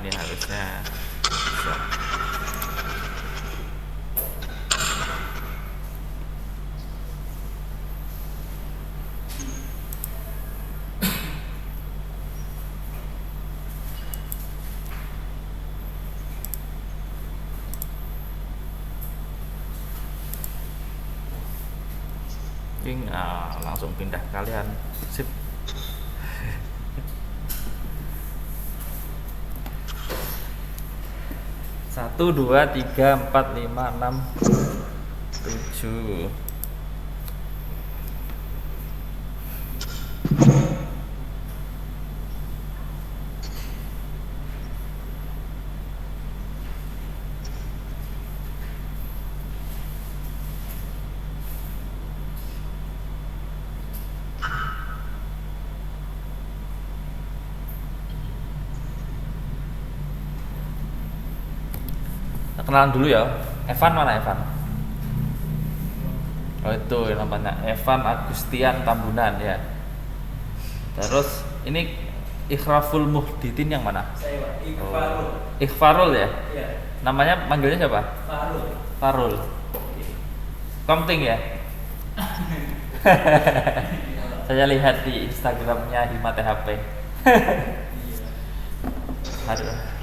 ini harusnya bisa. Langsung pindah kalian. Sip. Satu, dua, tiga, empat, lima, enam, tujuh. Kenalan dulu ya. Evan mana Evan? Oh itu namanya Evan Agustian Tambunan ya. Terus ini Ikhraful Muhdidin yang mana? Saya Ikhfarul. Ikhfarul ya? Iya. Namanya manggilnya siapa? Farul. Farul. Komting ya? Saya lihat di Instagramnya Hima THP. Aduh.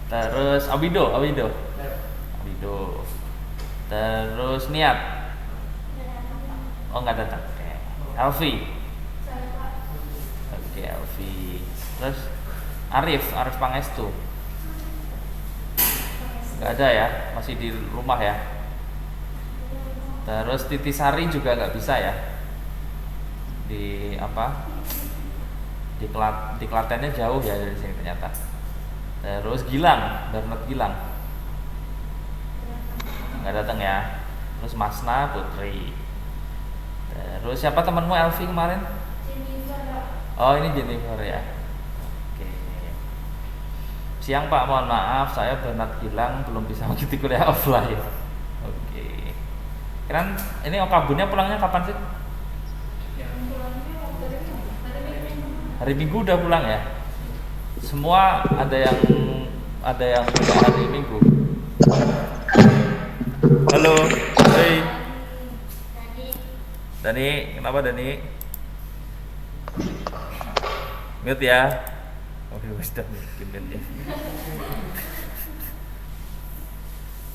Terus Abido. Terus Niat. Oh nggak datang. Oke. Alfi. Oke Alfi. Terus Arif Pangestu. Nggak ada ya, masih di rumah ya. Terus Titi Sari juga nggak bisa ya. Di apa? Di Klatennya jauh ya dari sini ternyata. Terus Gilang, Bernard Gilang nggak datang ya. Terus Masna Putri. Terus siapa temanmu Elvi kemarin? Jennifer. Oh ini Jennifer ya. Oke. Siang Pak, mohon maaf saya Bernard Gilang belum bisa mengikuti kuliah offline. Oke. Keren. Ini Okabunnya pulangnya kapan sih? Hari Minggu udah pulang ya. Semua ada yang hari Minggu. Halo, hey. Dani, kenapa Dani? Mute ya. Oke, sudah mute ya.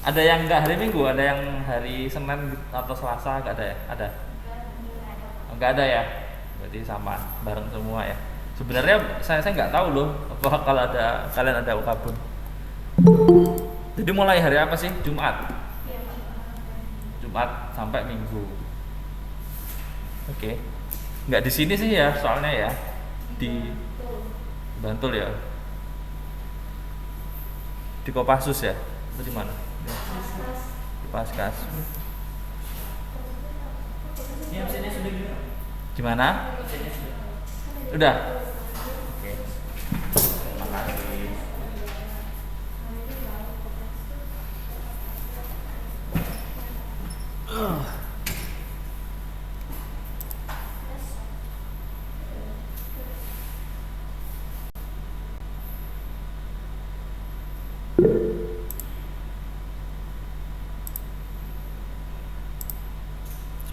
Ada yang nggak hari Minggu, ada yang hari Senin atau Selasa nggak ada ya? Ada? Nggak ada ya? Berarti sama, bareng semua ya. Sebenarnya saya nggak tahu loh apa kalau kalian ada ukabun. Jadi mulai hari apa sih? Jumat sampai Minggu. Oke. Nggak di sini sih ya, soalnya ya di Bantul ya. Di Kopassus ya. Atau di mana? Di Paskas. Ini absennya sudah gimana? Gimana? Absennya sudah. Udah. Oke. Terima kasih.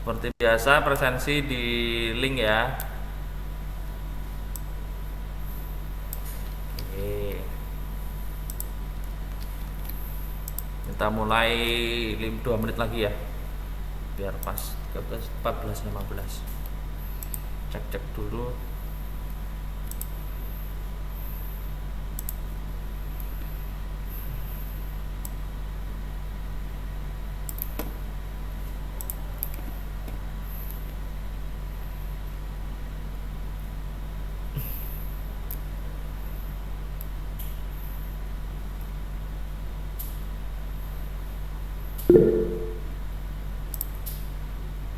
Seperti biasa presensi di link ya. Oke. Kita mulai 2 menit lagi ya. Biar pas 13, 14, 15. Cek dulu.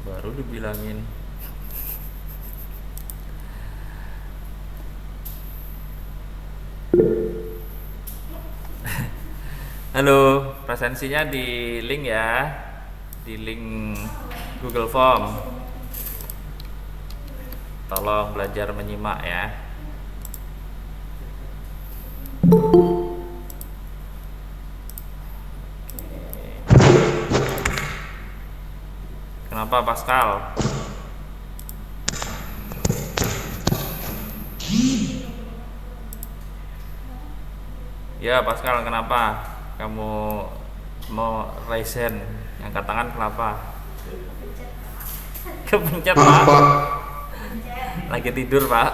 Baru dibilangin. Halo, presensinya di link ya, di link Google Form. Tolong belajar menyimak ya. Kenapa Pascal? Ya Pascal, kenapa kamu mau raise hand? Angkat tangan kenapa? Kepencet Maaf Pak. Pak. Lagi tidur Pak.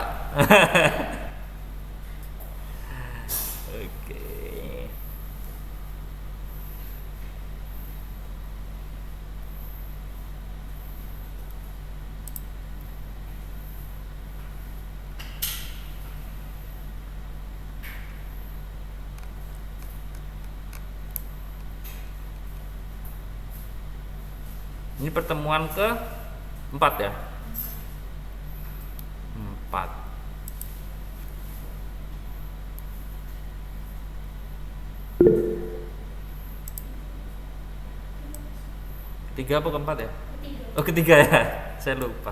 Oke. Ini pertemuan ke 4 ya? 4. Ketiga apa keempat ya? Oh ketiga ya, saya lupa.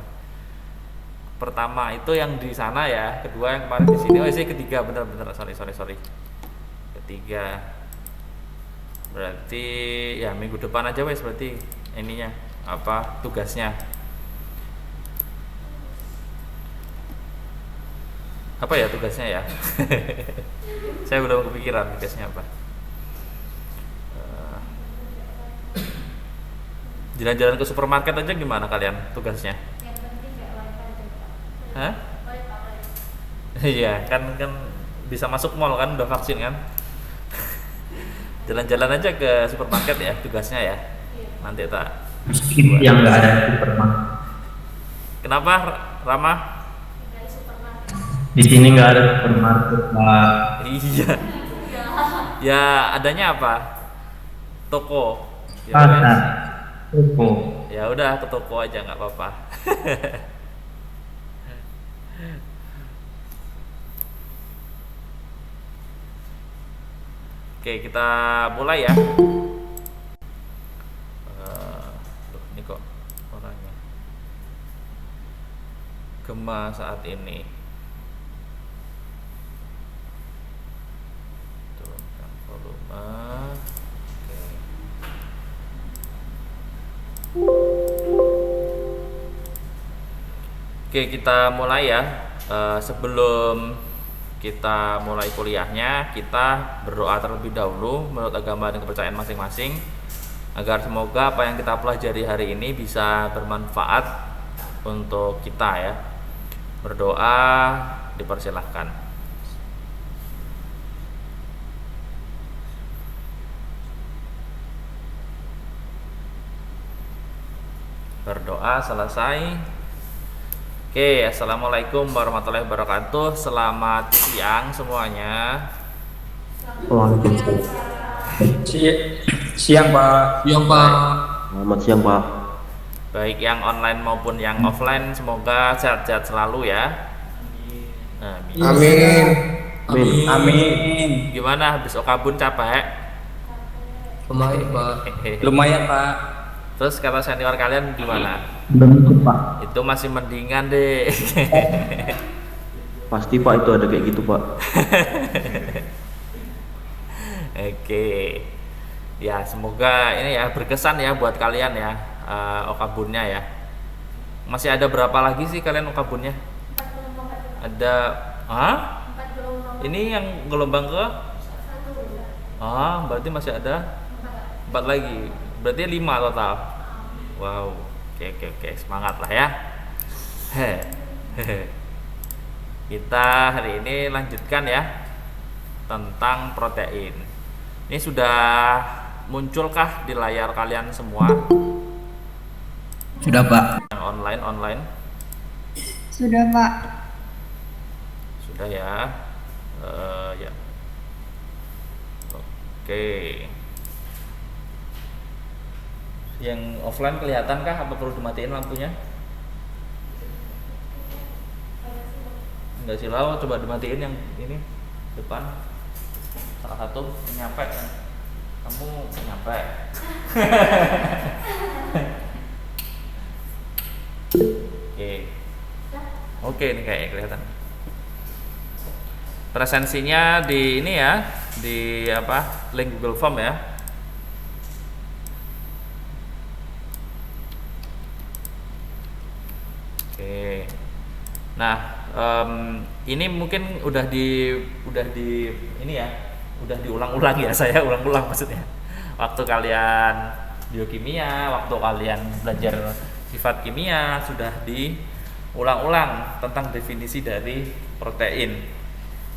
Pertama itu yang di sana ya, kedua yang kemarin di sini. Oh ini ketiga, bener-bener. Sorry. Ketiga. Berarti ya minggu depan aja wes berarti ininya apa tugasnya. Apa ya tugasnya ya? Saya belum kepikiran tugasnya apa. Jalan-jalan ke supermarket aja gimana kalian tugasnya? Yang penting nggak wifi aja Pak. Hah? Boleh Pak, boleh. Iya kan bisa masuk mall kan udah vaksin kan? Jalan-jalan aja ke supermarket ya tugasnya ya. Nanti tak. Yang nggak ada supermarket. Kenapa Rama? Dari supermarket. Di sini nggak ada supermarket Pak. Iya. Ya adanya apa? Toko. Ya, Pasar. wes. Toko. Ya udah ke toko aja nggak apa-apa. Oke kita mulai ya. Loh, ini kok orangnya gema saat ini. Turunkan volume. Oke. Oke kita mulai ya. Sebelum kita mulai kuliahnya, kita berdoa terlebih dahulu menurut agama dan kepercayaan masing-masing agar semoga apa yang kita pelajari hari ini bisa bermanfaat untuk kita ya. Berdoa dipersilahkan. Berdoa selesai. Oke, assalamualaikum warahmatullahi wabarakatuh. Selamat siang semuanya. Waalaikumsalam. Siang Pak. Siang Pak. Selamat siang Pak. Baik yang online maupun yang offline, semoga sehat-sehat selalu ya. Amin. Amin. Amin. Amin. Gimana habis okabun capek? Lumayan Pak. Lumayan Pak. Terus kata senior kalian gimana? Belum ikut Pak. Itu masih mendingan deh. Pasti Pak itu ada kayak gitu Pak. Oke. Ya semoga ini ya berkesan ya buat kalian ya okabunnya ya. Masih ada berapa lagi sih kalian okabunnya? 4 gelombang Pak. Ada, ah? 4 gelombang. Ini yang gelombang ke? 1. Berarti masih ada 4 lagi. Berarti 5 total. Wow. Oke, semangat lah ya. Kita hari ini lanjutkan ya tentang protein. Ini sudah munculkah di layar kalian semua? Sudah Pak. Yang online? Sudah Pak. Sudah ya. Ya. Oke. Yang offline kelihatan kah? Apa perlu dimatiin lampunya? Enggak silau, coba dimatiin yang ini depan. Salah satu nyampe kan? Kamu nyampe. Oke. Oke, ini kayak kelihatan. Presensinya di ini ya, di apa? Link Google Form ya. Oke. Nah, ini mungkin udah di ini ya, udah diulang-ulang ya, saya ulang-ulang maksudnya. Waktu kalian biokimia, waktu kalian belajar sifat kimia sudah diulang-ulang tentang definisi dari protein,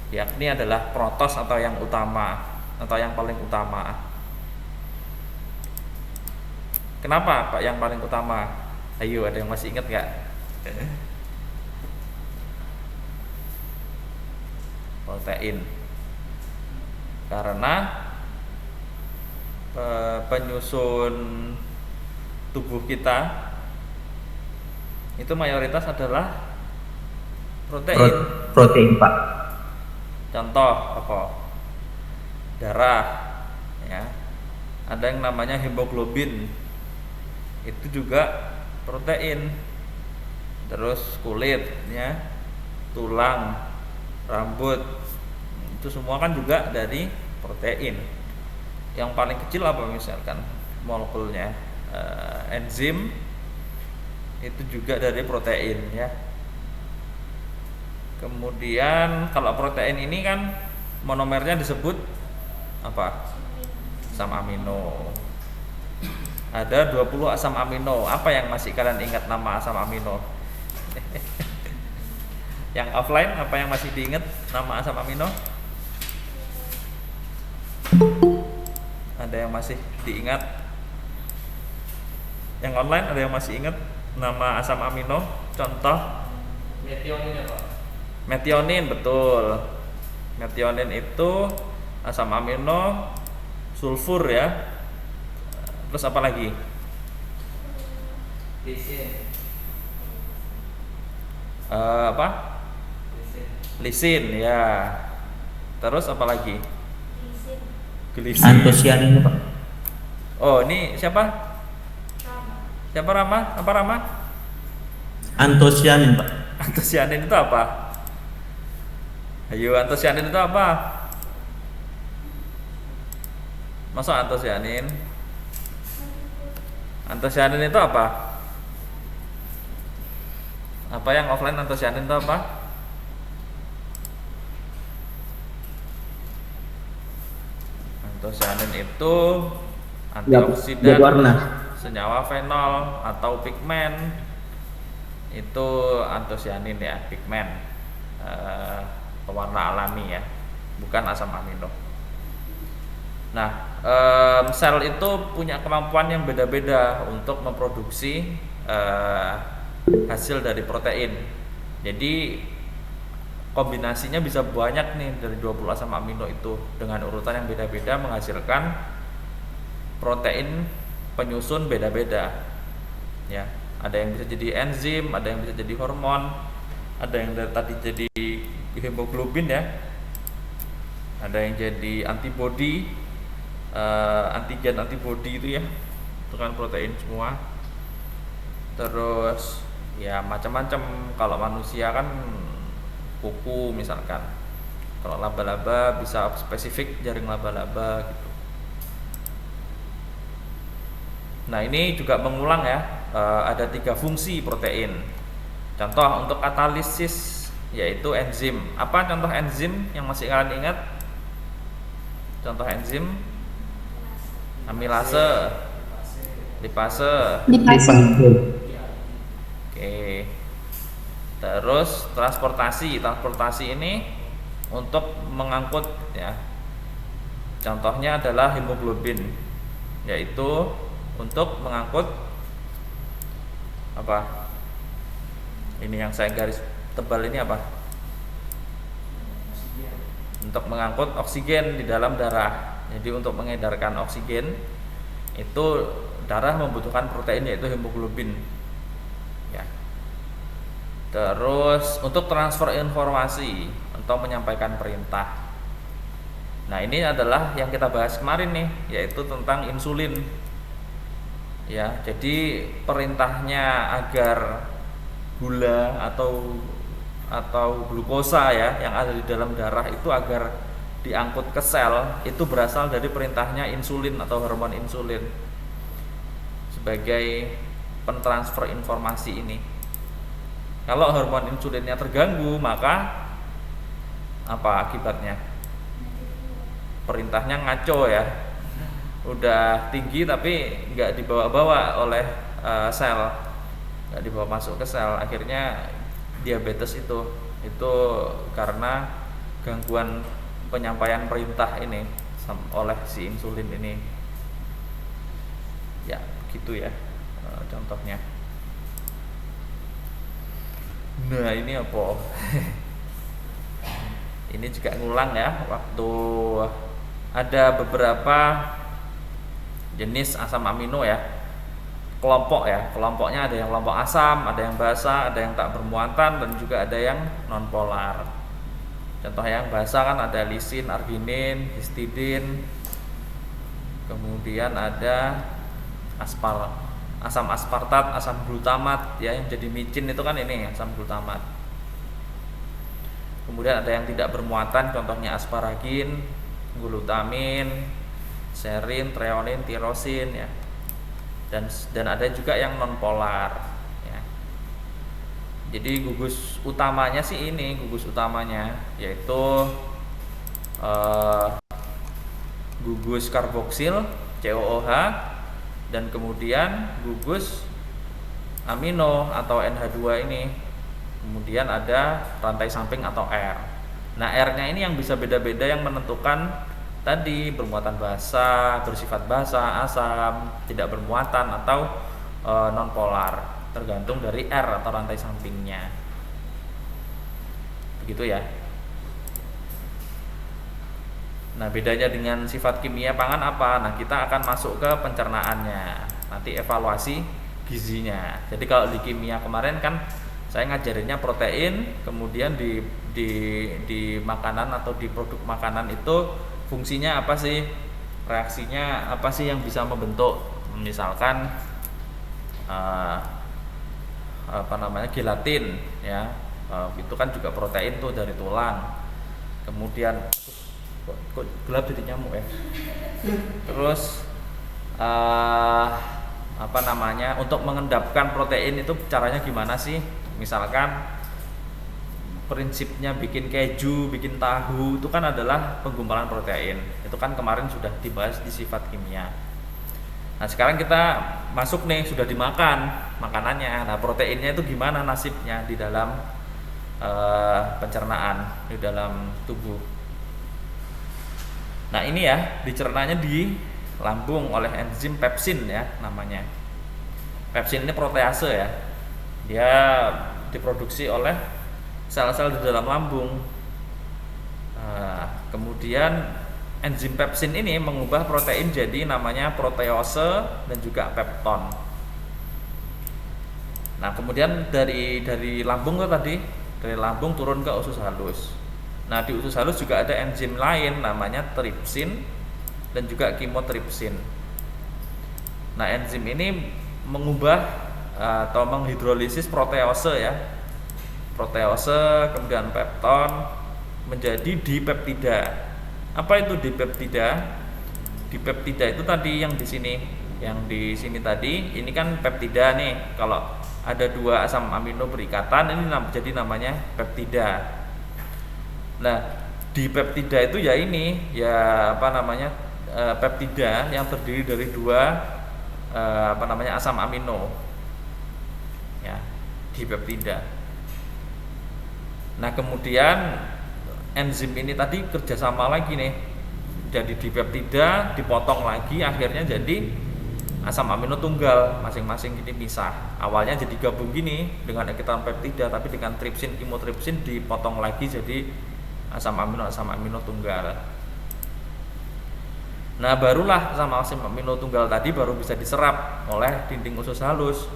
yakni adalah protos atau yang utama atau yang paling utama. Kenapa Pak yang paling utama? Ayo, ada yang masih ingat nggak? Protein, karena penyusun tubuh kita itu mayoritas adalah protein. Protein Pak. Contoh apa? Darah ya. Ada yang namanya hemoglobin. Itu juga protein. Terus kulit ya, tulang, rambut. Itu semua kan juga dari protein. Yang paling kecil apa misalkan molekulnya, enzim itu juga dari protein ya. Kemudian kalau protein ini kan monomernya disebut apa? Asam amino. Ada 20 asam amino. Apa yang masih kalian ingat nama asam amino? Yang offline apa yang masih diingat nama asam amino? Ada yang masih diingat? Yang online ada yang masih ingat nama asam amino? Contoh Metionin ya Pak. metionin, betul. Metionin itu asam amino sulfur ya. Terus apa lagi? Lisin. Apa? Lisin ya. Terus apa lagi? Lisin. Glisin. Antosianin Pak. Oh, ini siapa? Sama. Siapa Rama? Apa Rama? Antosianin Pak. Antosianin itu apa? Ayo, antosianin itu apa? Masa antosianin? Antosianin itu apa? Apa yang offline antosianin itu apa? Antosianin itu antioksidan, warna. senyawa fenol atau pigmen. Itu antosianin ya, pigmen, pewarna alami ya, bukan asam amino. Nah, sel itu punya kemampuan yang beda-beda untuk memproduksi hasil dari protein. Jadi kombinasinya bisa banyak nih, dari 20 asam amino itu dengan urutan yang beda-beda menghasilkan protein penyusun beda-beda. Ya, ada yang bisa jadi enzim, ada yang bisa jadi hormon, ada yang dari tadi jadi hemoglobin ya, ada yang jadi antibody, antigen antibody itu ya, itu kan protein semua. Terus ya macam-macam. Kalau manusia kan kuku misalkan, kalau laba-laba bisa spesifik jaring laba-laba gitu. Nah, ini juga mengulang ya, ada 3 fungsi protein. Contoh untuk katalisis yaitu enzim. Apa contoh enzim yang masih kalian ingat? Contoh enzim: amilase, lipase. Oke. Terus transportasi ini untuk mengangkut ya. Contohnya adalah hemoglobin, yaitu untuk mengangkut apa? Ini yang saya garis tebal ini apa? Untuk mengangkut oksigen di dalam darah. Jadi untuk mengedarkan oksigen itu darah membutuhkan protein yaitu hemoglobin. Ya. Terus untuk transfer informasi, untuk menyampaikan perintah. Nah, ini adalah yang kita bahas kemarin nih, yaitu tentang insulin. Ya, jadi perintahnya agar gula atau atau glukosa ya yang ada di dalam darah itu agar diangkut ke sel itu berasal dari perintahnya insulin atau hormon insulin sebagai pentransfer informasi ini. Kalau hormon insulinnya terganggu, maka apa akibatnya? Perintahnya ngaco ya, udah tinggi tapi nggak dibawa-bawa oleh sel, nggak dibawa masuk ke sel, akhirnya diabetes itu karena gangguan penyampaian perintah ini oleh si insulin ini ya, gitu ya contohnya. Nah ini apa? Ini juga ngulang ya, waktu ada beberapa jenis asam amino ya, kelompoknya ada yang kelompok asam, ada yang basa, ada yang tak bermuatan, dan juga ada yang nonpolar. Contoh yang basa kan ada lisin, arginin, histidin, kemudian ada asam aspartat, asam glutamat ya, yang jadi micin itu kan ini asam glutamat. Kemudian ada yang tidak bermuatan, contohnya asparagin, glutamin, serin, treonin, tirosin ya. Dan ada juga yang nonpolar ya. Jadi gugus utamanya sih ini, gugus utamanya yaitu gugus karboksil COOH, dan kemudian gugus amino atau NH2 ini. Kemudian ada rantai samping atau R. Nah, R-nya ini yang bisa beda-beda yang menentukan tadi bermuatan basa, bersifat basa, asam, tidak bermuatan atau nonpolar, tergantung dari R atau rantai sampingnya. Begitu ya. Nah, bedanya dengan sifat kimia pangan apa? Nah, kita akan masuk ke pencernaannya. Nanti evaluasi gizinya. Jadi kalau di kimia kemarin kan saya ngajarinnya protein, kemudian di makanan atau di produk makanan itu fungsinya apa sih, reaksinya apa sih yang bisa membentuk, misalkan gelatin ya, itu kan juga protein tuh dari tulang. Kemudian kok gelap jadi nyamuk ya. Terus untuk mengendapkan protein itu caranya gimana sih? Misalkan prinsipnya bikin keju, bikin tahu itu kan adalah penggumpalan protein. Itu kan kemarin sudah dibahas di sifat kimia. Nah, sekarang kita masuk nih, sudah dimakan makanannya. Nah, proteinnya itu gimana nasibnya di dalam pencernaan, di dalam tubuh. Nah, ini ya, dicernanya di lambung oleh enzim pepsin ya namanya. Pepsin ini protease ya. Dia diproduksi oleh sel-sel di dalam lambung. Kemudian enzim pepsin ini mengubah protein jadi namanya protease dan juga pepton. Nah, kemudian dari lambung tuh tadi, dari lambung turun ke usus halus. Nah, di usus halus juga ada enzim lain namanya tripsin dan juga kimotripsin. Nah, enzim ini mengubah atau menghidrolisis protease ya, protease kemudian pepton menjadi dipeptida. Apa itu dipeptida? Dipeptida itu tadi yang di sini tadi, ini kan peptida nih. Kalau ada dua asam amino berikatan, ini jadi namanya peptida. Nah, dipeptida itu ya ini ya peptida yang terdiri dari dua asam amino ya, dipeptida. Nah, kemudian enzim ini tadi kerjasama lagi nih, jadi dipeptida dipotong lagi, akhirnya jadi asam amino tunggal, masing-masing ini pisah. Awalnya jadi gabung gini dengan ikatan peptida, tapi dengan tripsin kimotripsin dipotong lagi jadi asam amino tunggal. Nah, barulah asam amino tunggal tadi baru bisa diserap oleh dinding usus halus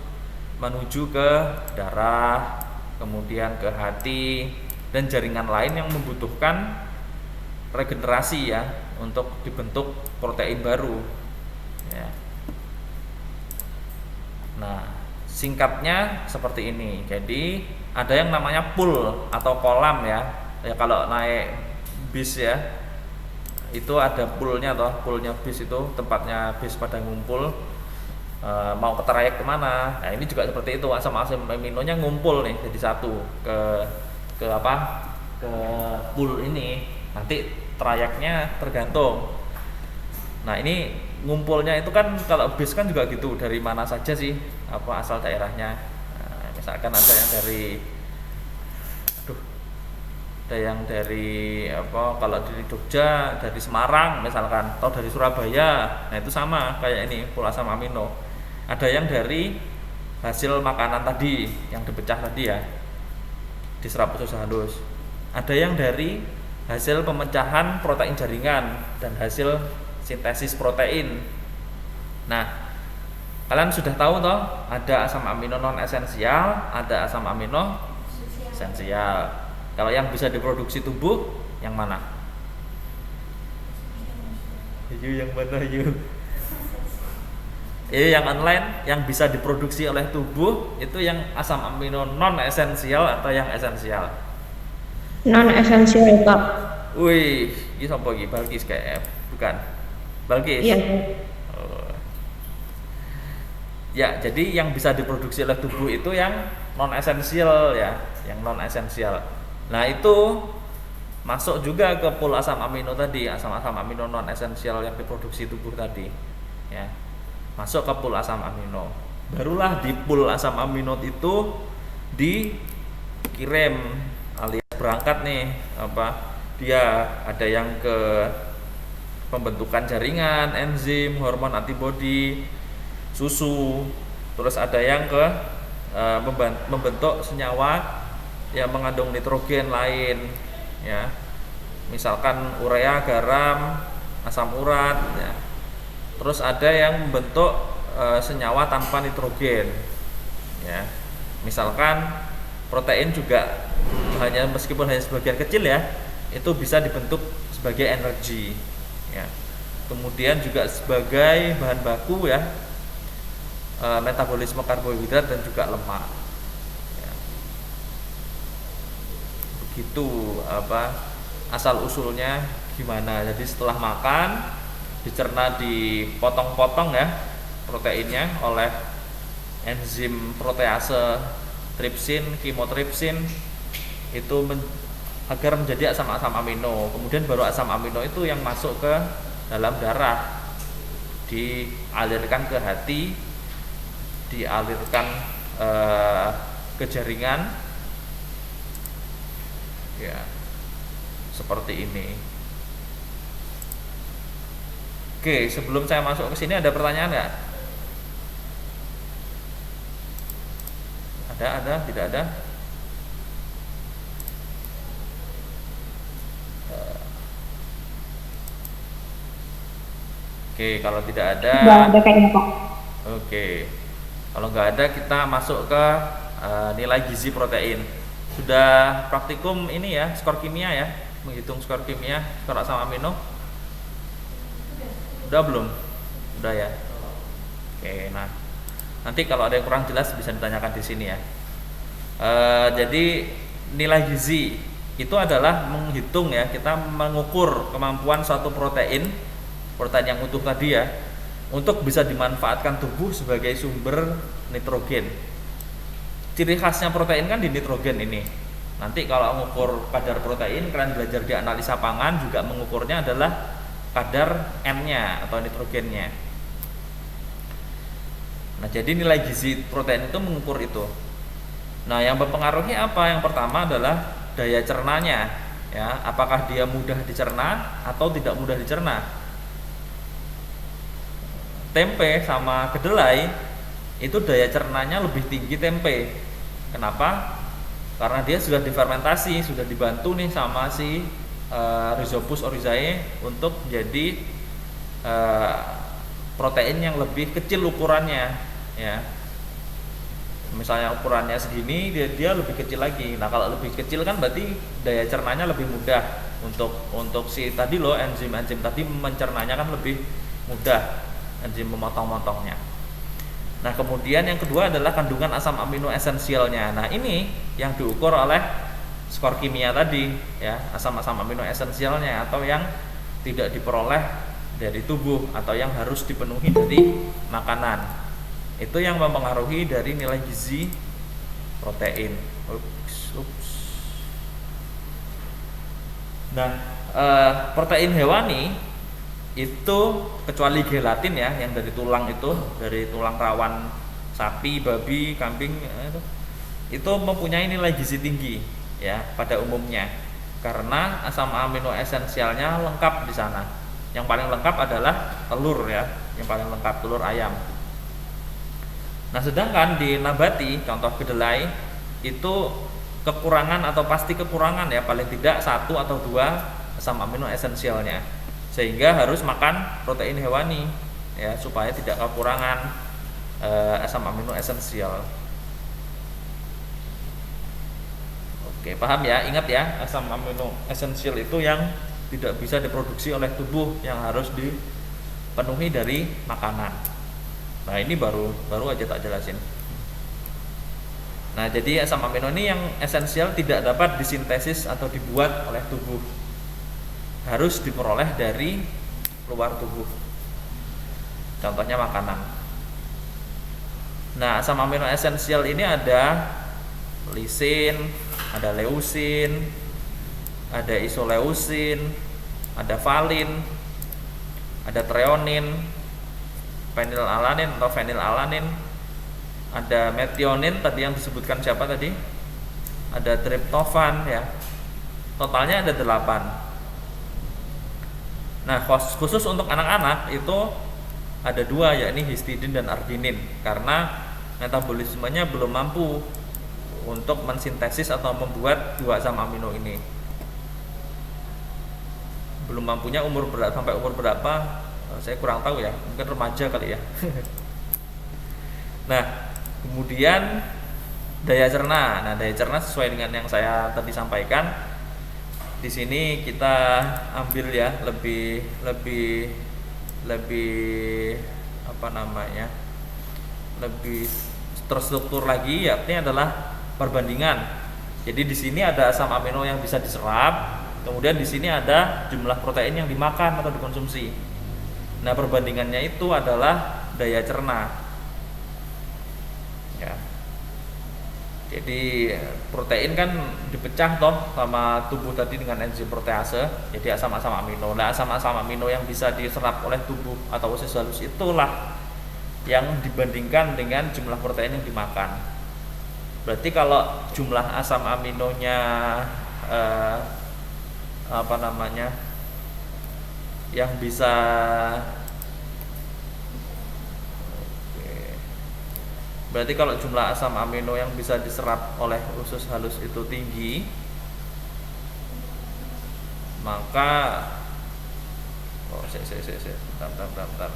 menuju ke darah, kemudian ke hati dan jaringan lain yang membutuhkan regenerasi ya untuk dibentuk protein baru ya. Nah, singkatnya seperti ini. Jadi ada yang namanya pool atau kolam ya. Ya kalau naik bis ya, itu ada poolnya toh, poolnya bis itu tempatnya bis pada ngumpul. Mau ke trayek kemana? Nah ini juga seperti itu, asam aminonya ngumpul nih jadi satu ke apa? Ke pool ini. Nanti trayeknya tergantung. Nah ini ngumpulnya itu kan kalau bis kan juga gitu, dari mana saja sih apa asal daerahnya. Nah, misalkan ada yang dari apa, kalau di Jogja dari Semarang misalkan, atau dari Surabaya. Nah itu sama kayak ini pool asam amino. Ada yang dari hasil makanan tadi yang dipecah tadi ya, diserap usus halus. Ada yang dari hasil pemecahan protein jaringan dan hasil sintesis protein. Nah, kalian sudah tahu toh, ada asam amino non esensial, ada asam amino esensial. Kalau yang bisa diproduksi tubuh yang mana? Yang mana yang online yang bisa diproduksi oleh tubuh itu yang asam amino non esensial atau yang esensial? Non esensial Pak. Wih, ini sampai lagi Balkis kayak bukan? Balkis? Iya. Oh. Ya, jadi yang bisa diproduksi oleh tubuh itu yang non esensial ya, yang non esensial. Nah itu masuk juga ke pool asam amino tadi, asam amino non esensial yang diproduksi tubuh tadi, ya. Masuk ke pool asam amino. Barulah di pool asam amino itu dikirim alias berangkat nih apa? Dia ada yang ke pembentukan jaringan, enzim, hormon, antibodi, susu. Terus ada yang ke membentuk senyawa yang mengandung nitrogen lain, ya. Misalkan urea, garam, asam urat, ya. Terus ada yang membentuk senyawa tanpa nitrogen, ya. Misalkan protein juga meskipun hanya sebagian kecil ya, itu bisa dibentuk sebagai energi, ya. Kemudian juga sebagai bahan baku ya, metabolisme karbohidrat dan juga lemak, ya. Begitu apa asal usulnya gimana. Jadi setelah makan dicerna, dipotong-potong ya proteinnya oleh enzim protease tripsin, kimotripsin itu agar menjadi asam amino. Kemudian baru asam amino itu yang masuk ke dalam darah, dialirkan ke hati, dialirkan ke jaringan, ya seperti ini. Oke, sebelum saya masuk ke sini ada pertanyaan nggak? Ada, tidak ada? Oke, kalau tidak ada. Nggak ada kayaknya Pak. Oke, kalau nggak ada kita masuk ke nilai gizi protein. Sudah praktikum ini ya, skor kimia ya, menghitung skor kimia, skor asam amino. Udah belum? Udah ya. Oke, nah nanti kalau ada yang kurang jelas bisa ditanyakan di sini ya. Jadi nilai gizi itu adalah menghitung ya, kita mengukur kemampuan suatu protein yang utuh tadi ya, untuk bisa dimanfaatkan tubuh sebagai sumber nitrogen. Ciri khasnya protein kan di nitrogen ini. Nanti kalau mengukur kadar protein, kalian belajar di analisa pangan juga mengukurnya adalah kadar N-nya atau nitrogennya. Nah, jadi nilai gizi protein itu mengukur itu. Nah, yang mempengaruhi apa? Yang pertama adalah daya cernanya, ya. Apakah dia mudah dicerna atau tidak mudah dicerna? Tempe sama kedelai itu daya cernanya lebih tinggi tempe. Kenapa? Karena dia sudah difermentasi, sudah dibantu nih sama si Rhizopus oryzae untuk jadi protein yang lebih kecil ukurannya, ya. Misalnya ukurannya segini, dia lebih kecil lagi. Nah, kalau lebih kecil kan berarti daya cernanya lebih mudah untuk si tadi loh, enzim tadi mencernanya kan lebih mudah, enzim memotong-motongnya. Nah, kemudian yang kedua adalah kandungan asam amino esensialnya. Nah, ini yang diukur oleh skor kimia tadi ya, asam-asam amino esensialnya atau yang tidak diperoleh dari tubuh atau yang harus dipenuhi dari makanan. Itu yang mempengaruhi dari nilai gizi protein. Nah, protein hewani itu kecuali gelatin ya, yang dari tulang itu, dari tulang rawan sapi, babi, kambing itu mempunyai nilai gizi tinggi ya pada umumnya, karena asam amino esensialnya lengkap di sana. Yang paling lengkap adalah telur ya, yang paling lengkap telur ayam. Nah, sedangkan di nabati, contoh kedelai itu kekurangan atau pasti kekurangan ya, paling tidak 1 atau 2 asam amino esensialnya, sehingga harus makan protein hewani ya supaya tidak kekurangan asam amino esensial. Oke, paham ya? Ingat ya, asam amino esensial itu yang tidak bisa diproduksi oleh tubuh, yang harus dipenuhi dari makanan. Nah, ini baru aja tak jelasin. Nah, jadi asam amino ini yang esensial tidak dapat disintesis atau dibuat oleh tubuh, harus diperoleh dari luar tubuh. Contohnya makanan. Nah, asam amino esensial ini ada lisin, ada leusin, ada isoleusin, ada valin, ada treonin, fenilalanin atau fenilalanin, ada metionin tadi yang disebutkan siapa tadi, ada triptofan ya. Totalnya ada 8. Nah, khusus untuk anak-anak itu ada 2, yakni histidin dan arginin, karena metabolismenya belum mampu untuk mensintesis atau membuat 2 asam amino ini. Belum mampunya sampai umur berapa saya kurang tahu ya, mungkin remaja kali ya. Nah, kemudian daya cerna. Nah, daya cerna sesuai dengan yang saya tadi sampaikan. Di sini kita ambil ya lebih apa namanya? Lebih terstruktur lagi, yakni adalah perbandingan. Jadi di sini ada asam amino yang bisa diserap, kemudian di sini ada jumlah protein yang dimakan atau dikonsumsi. Nah, perbandingannya itu adalah daya cerna. Ya. Jadi protein kan dipecah toh sama tubuh tadi dengan enzim protease, jadi asam-asam amino. Nah, asam-asam amino yang bisa diserap oleh tubuh atau usus halus itulah yang dibandingkan dengan jumlah protein yang dimakan. Berarti kalau jumlah asam aminonya apa namanya yang bisa berarti kalau jumlah asam amino yang bisa diserap oleh usus halus itu tinggi, maka bentar.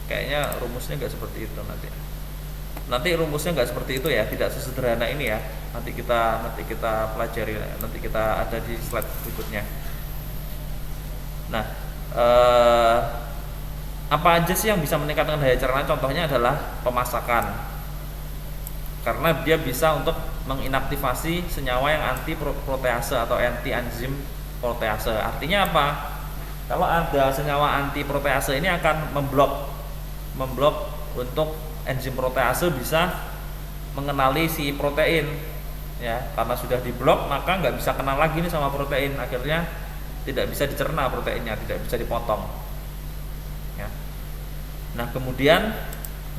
Kayaknya rumusnya nggak seperti itu nanti rumusnya nggak seperti itu ya, tidak sesederhana ini ya. Nanti kita pelajari, nanti kita ada di slide berikutnya. Nah, apa aja sih yang bisa meningkatkan daya cerna? Contohnya adalah pemasakan, karena dia bisa untuk menginaktivasi senyawa yang anti protease atau anti enzim protease. Artinya apa? Kalau ada senyawa anti protease ini akan memblok untuk enzim protease bisa mengenali si protein ya. Karena sudah diblok, maka nggak bisa kenal lagi nih sama protein, akhirnya tidak bisa dicerna proteinnya, tidak bisa dipotong ya. Nah, kemudian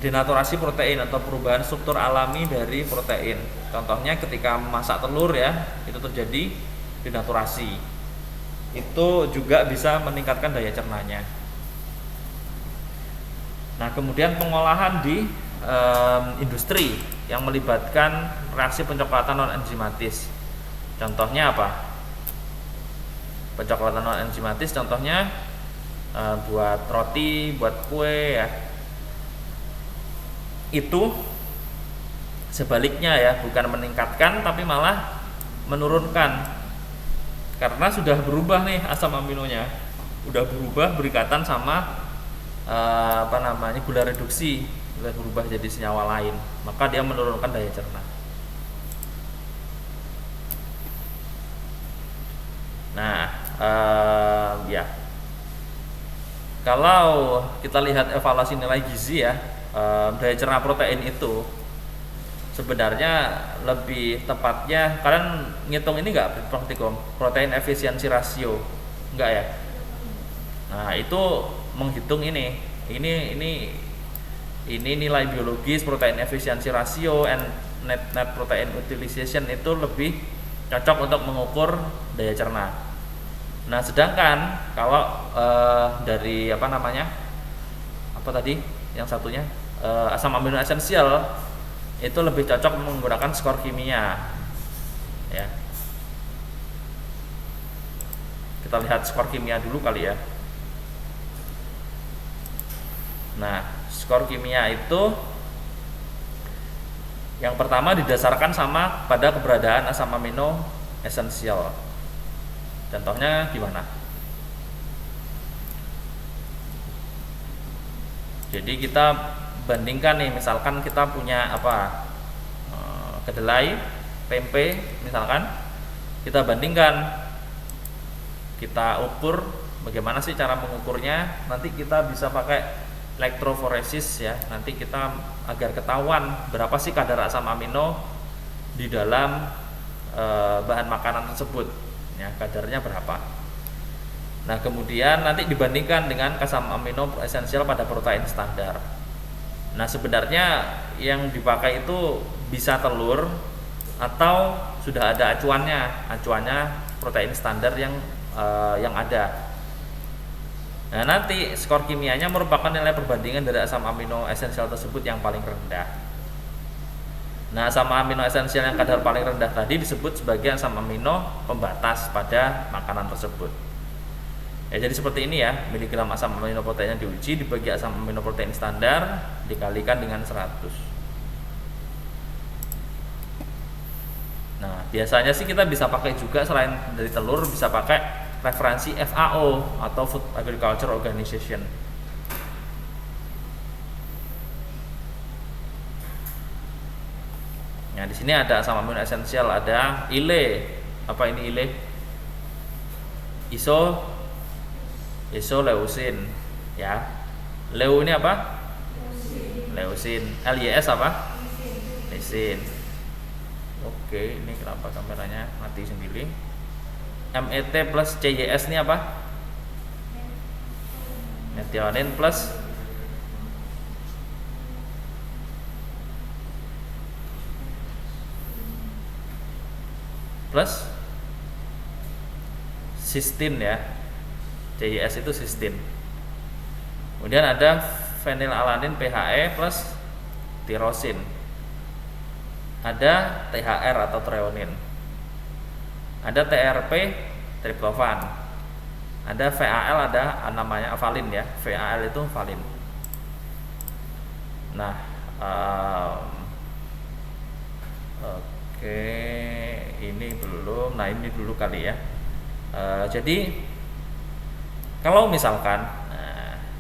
denaturasi protein atau perubahan struktur alami dari protein. Contohnya ketika memasak telur ya, itu terjadi denaturasi. Itu juga bisa meningkatkan daya cernanya. Nah, kemudian pengolahan di industri yang melibatkan reaksi pencoklatan non enzimatis. Contohnya apa? Pencoklatan non enzimatis contohnya buat roti, buat kue ya. Itu sebaliknya ya, bukan meningkatkan tapi malah menurunkan, karena sudah berubah nih asam aminonya, udah berubah berikatan sama gula reduksi berubah jadi senyawa lain, maka dia menurunkan daya cerna. Nah, ya, kalau kita lihat evaluasi nilai gizi ya, daya cerna protein itu sebenarnya lebih tepatnya kalian ngitung ini nggak praktikum protein efisiensi rasio, enggak ya? Nah, itu menghitung ini nilai biologis protein efisiensi rasio and net protein utilization itu lebih cocok untuk mengukur daya cerna. Nah, sedangkan kalau dari apa tadi yang satunya asam amino esensial itu lebih cocok menggunakan skor kimia ya. Kita lihat skor kimia dulu kali ya. Nah, skor kimia itu yang pertama didasarkan sama pada keberadaan asam amino esensial. Contohnya gimana? Jadi kita bandingkan nih, misalkan kita punya kedelai, tempe misalkan, kita bandingkan, kita ukur bagaimana sih cara mengukurnya. Nanti kita bisa pakai elektroforesis ya, nanti kita agar ketahuan berapa sih kadar asam amino di dalam bahan makanan tersebut ya, kadarnya berapa. Nah, kemudian nanti dibandingkan dengan asam amino esensial pada protein standar. Nah, sebenarnya yang dipakai itu bisa telur atau sudah ada acuannya protein standar yang ada. Nah, nanti skor kimianya merupakan nilai perbandingan dari asam amino esensial tersebut yang paling rendah. Nah, asam amino esensial yang kadar paling rendah tadi disebut sebagai asam amino pembatas pada makanan tersebut. Ya, jadi seperti ini ya, miligram asam amino protein yang diuji dibagi asam amino protein standar dikalikan dengan 100. Nah, biasanya sih kita bisa pakai juga selain dari telur, bisa pakai referensi FAO atau Food Agriculture Organization. Nah, di sini ada asam amino esensial, ada ILE. Apa ini ILE? Isoleucin ya. Leu ini apa? Leucin. LYS apa? Lisin. Oke, ini kenapa kameranya mati sendiri? MET plus CYS ini apa? Methionine plus cysteine ya. CYS itu cysteine. Kemudian ada fenilalanin PHE plus tirosin. Ada THR atau treonin. Ada TRP triptofan. Ada VAL, ada namanya valin ya. VAL itu valin. Nah, oke, ini belum. Nah, ini dulu kali ya. Jadi kalau misalkan,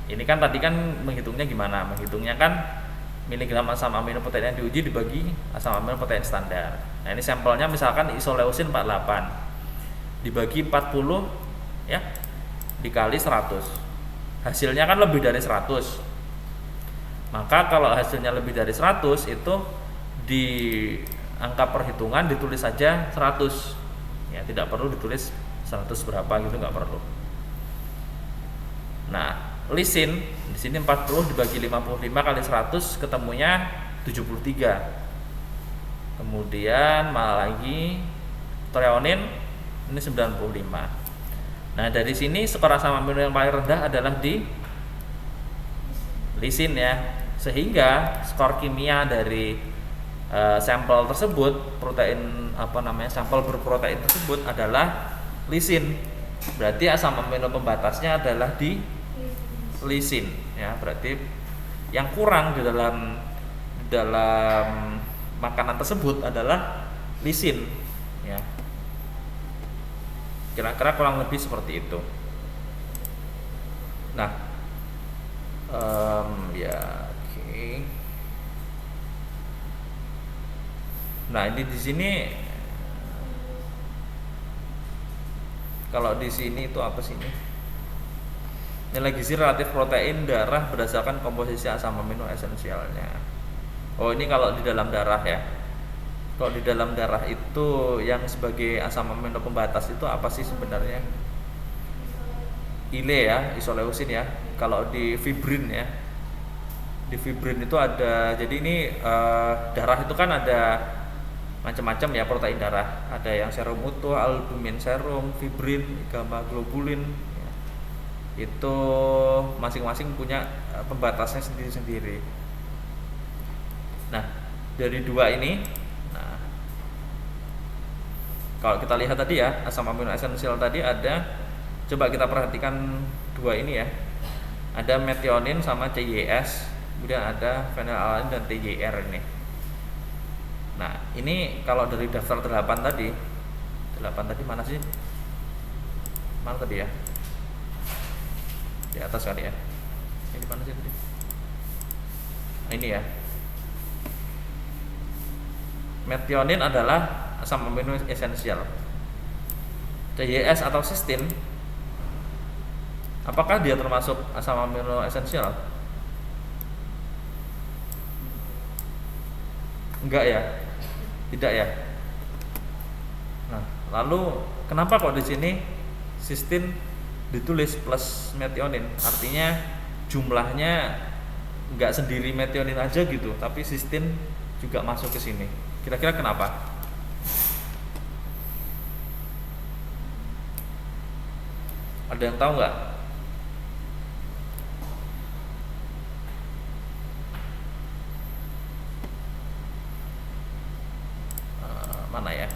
ini kan tadi kan menghitungnya gimana? Menghitungnya kan miligram asam amino protein yang diuji dibagi asam amino protein standar. Nah, ini sampelnya misalkan isoleucin 48 dibagi 40 ya, dikali 100. Hasilnya kan lebih dari 100. Maka kalau hasilnya lebih dari 100 itu di angka perhitungan ditulis saja 100. Ya, tidak perlu ditulis 100 berapa gitu, nggak perlu. Nah, lisin di sini 40 dibagi 55 kali 100 ketemunya 73. Kemudian malah lagi treonin ini 95. Nah, dari sini skor asam amino yang paling rendah adalah di lisin ya. Sehingga skor kimia dari sampel tersebut, sampel berprotein tersebut adalah lisin. Berarti asam amino pembatasnya adalah di lisin ya. Berarti yang kurang di dalam makanan tersebut adalah lisin ya. Kira-kira kurang lebih seperti itu. Nah, ya oke. Nah, ini di sini kalau di sini itu apa sih ini? Nilai gizi relatif protein darah berdasarkan komposisi asam amino esensialnya. Oh, ini kalau di dalam darah ya. Kalau di dalam darah itu yang sebagai asam amino pembatas itu apa sih sebenarnya? Ile ya, isoleusin ya. Kalau di fibrin ya, di fibrin itu ada, jadi ini darah itu kan ada macam-macam ya protein darah. Ada yang serum utuh, albumin serum, fibrin, gamma globulin ya. Itu masing-masing punya pembatasnya sendiri-sendiri. Nah, dari dua ini, nah, kalau kita lihat tadi ya, asam amino esensial tadi ada, coba kita perhatikan dua ini ya. Ada metionin sama CYS, kemudian ada phenylalanin dan TYR ini. Nah, ini kalau dari daftar 8 tadi mana sih? Mana tadi ya? Di atas kali ya. Ini mana sih tadi? Nah, ini ya. Metionin adalah asam amino esensial. CYS atau cysteine, apakah dia termasuk asam amino esensial? Enggak ya, tidak ya. Nah, lalu kenapa kok di sini cysteine ditulis plus metionin? Artinya jumlahnya enggak sendiri metionin aja gitu, tapi cysteine juga masuk ke sini. Kira-kira kenapa? Ada yang tahu nggak? Mana ya?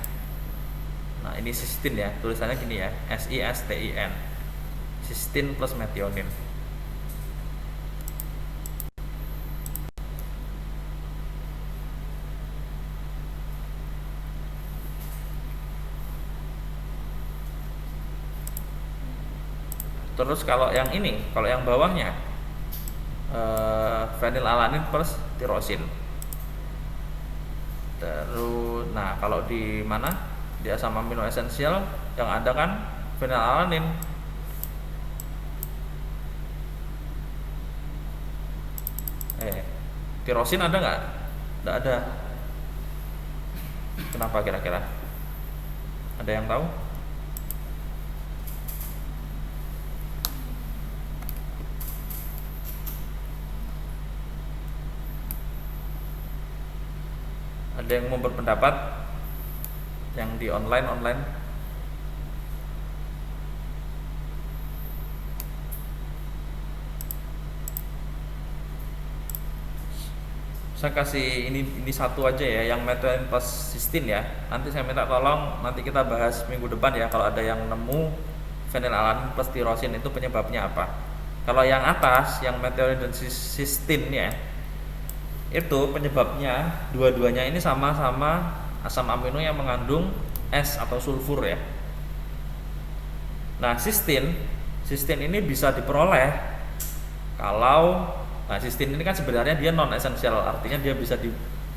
Nah, ini cysteine ya, tulisannya gini ya, SISTIN, cysteine plus metionin. Terus kalau yang ini, kalau yang bawahnya phenylalanin plus tirosin. Terus, nah kalau di mana? Di asam amino esensial yang ada kan phenylalanin. Tirosin ada nggak? Nggak ada. Kenapa kira-kira? Ada yang tahu? Ada yang mau berpendapat yang di online? Saya kasih ini satu aja ya, yang metionin plus cysteine ya. Nanti saya minta tolong, nanti kita bahas minggu depan ya, kalau ada yang nemu phenylalanin plus tirosin itu penyebabnya apa. Kalau yang atas, yang metionin dan cysteine ya, itu penyebabnya dua-duanya ini sama-sama asam amino yang mengandung S atau sulfur ya. Nah, cysteine ini bisa diperoleh kalau, nah cysteine ini kan sebenarnya dia non esensial, artinya dia bisa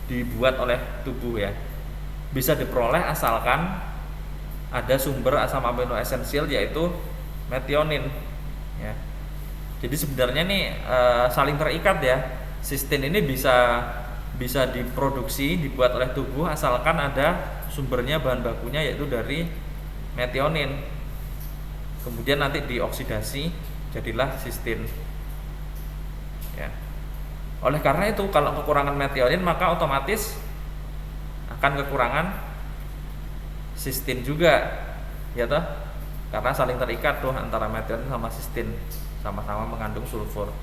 dibuat oleh tubuh ya. Bisa diperoleh asalkan ada sumber asam amino esensial yaitu metionin ya. Jadi sebenarnya nih saling terikat ya. Cysteine ini bisa diproduksi, dibuat oleh tubuh asalkan ada sumbernya, bahan bakunya yaitu dari metionin. Kemudian nanti dioksidasi jadilah cysteine. Ya. Oleh karena itu kalau kekurangan metionin maka otomatis akan kekurangan cysteine juga, ya toh? Karena saling terikat tuh antara metionin sama cysteine, sama-sama mengandung sulfur.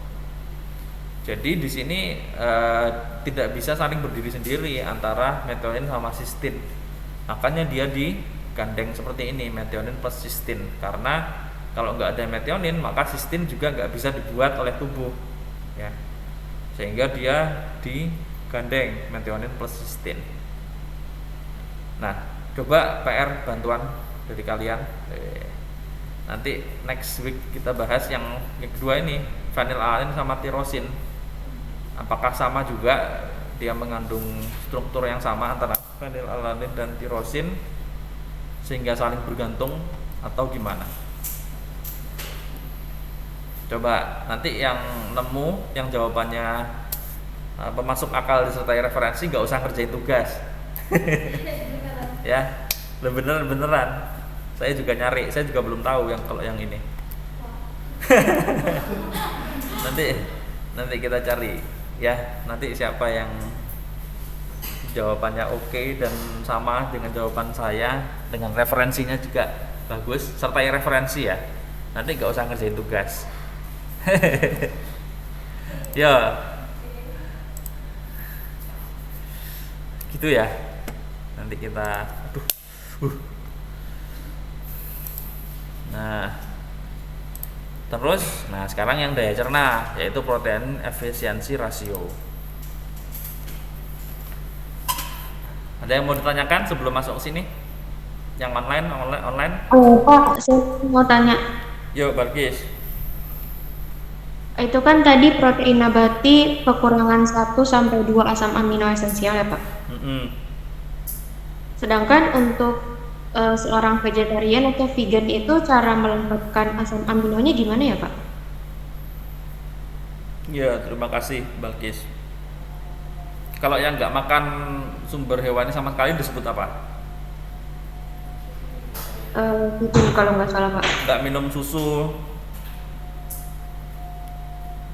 Jadi di sini tidak bisa saling berdiri sendiri antara metionin sama cysteine. Makanya dia digandeng seperti ini, metionin plus cysteine. Karena kalau nggak ada metionin maka cysteine juga nggak bisa dibuat oleh tubuh, ya. Sehingga dia digandeng metionin plus cysteine. Nah, coba PR bantuan dari kalian. Nanti next week kita bahas yang kedua ini, phenylalanin sama tirosin. Apakah sama juga dia mengandung struktur yang sama antara fenilalanin dan tirosin sehingga saling bergantung atau gimana? Coba nanti yang nemu yang jawabannya masuk akal disertai referensi nggak usah kerjain tugas. Ya, beneran. Saya juga nyari, saya juga belum tahu yang kalau yang ini. nanti kita cari ya, nanti siapa yang jawabannya oke dan sama dengan jawaban saya dengan referensinya juga bagus sertai referensi ya, nanti nggak usah ngerjain tugas. Ya gitu ya, nanti kita nah terus sekarang yang daya cerna yaitu protein efisiensi rasio. Ada yang mau ditanyakan sebelum masuk ke sini? Yang online? Pak, saya mau tanya. Yuk, Balkis. Itu kan tadi protein nabati kekurangan 1 sampai 2 asam amino esensial ya, Pak? Sedangkan untuk seorang vegetarian atau vegan itu cara melengkapkan asam aminonya gimana ya, Pak? Ya, terima kasih, Balkis. Kalau yang nggak makan sumber hewani sama sekali disebut apa? Vegan kalau nggak salah, Pak. Nggak minum susu.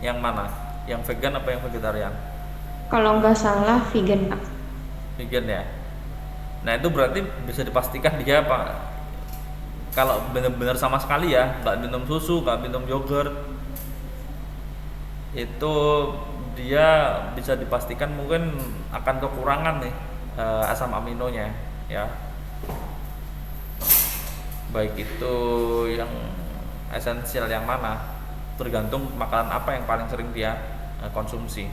Yang mana? Yang vegan apa yang vegetarian? Kalau nggak salah vegan, Pak. Vegan ya. Nah itu berarti bisa dipastikan dia Pak, kalau benar-benar sama sekali ya nggak minum susu, nggak minum yogurt, itu dia bisa dipastikan mungkin akan kekurangan nih asam aminonya ya, baik itu yang esensial yang mana, tergantung makanan apa yang paling sering dia konsumsi.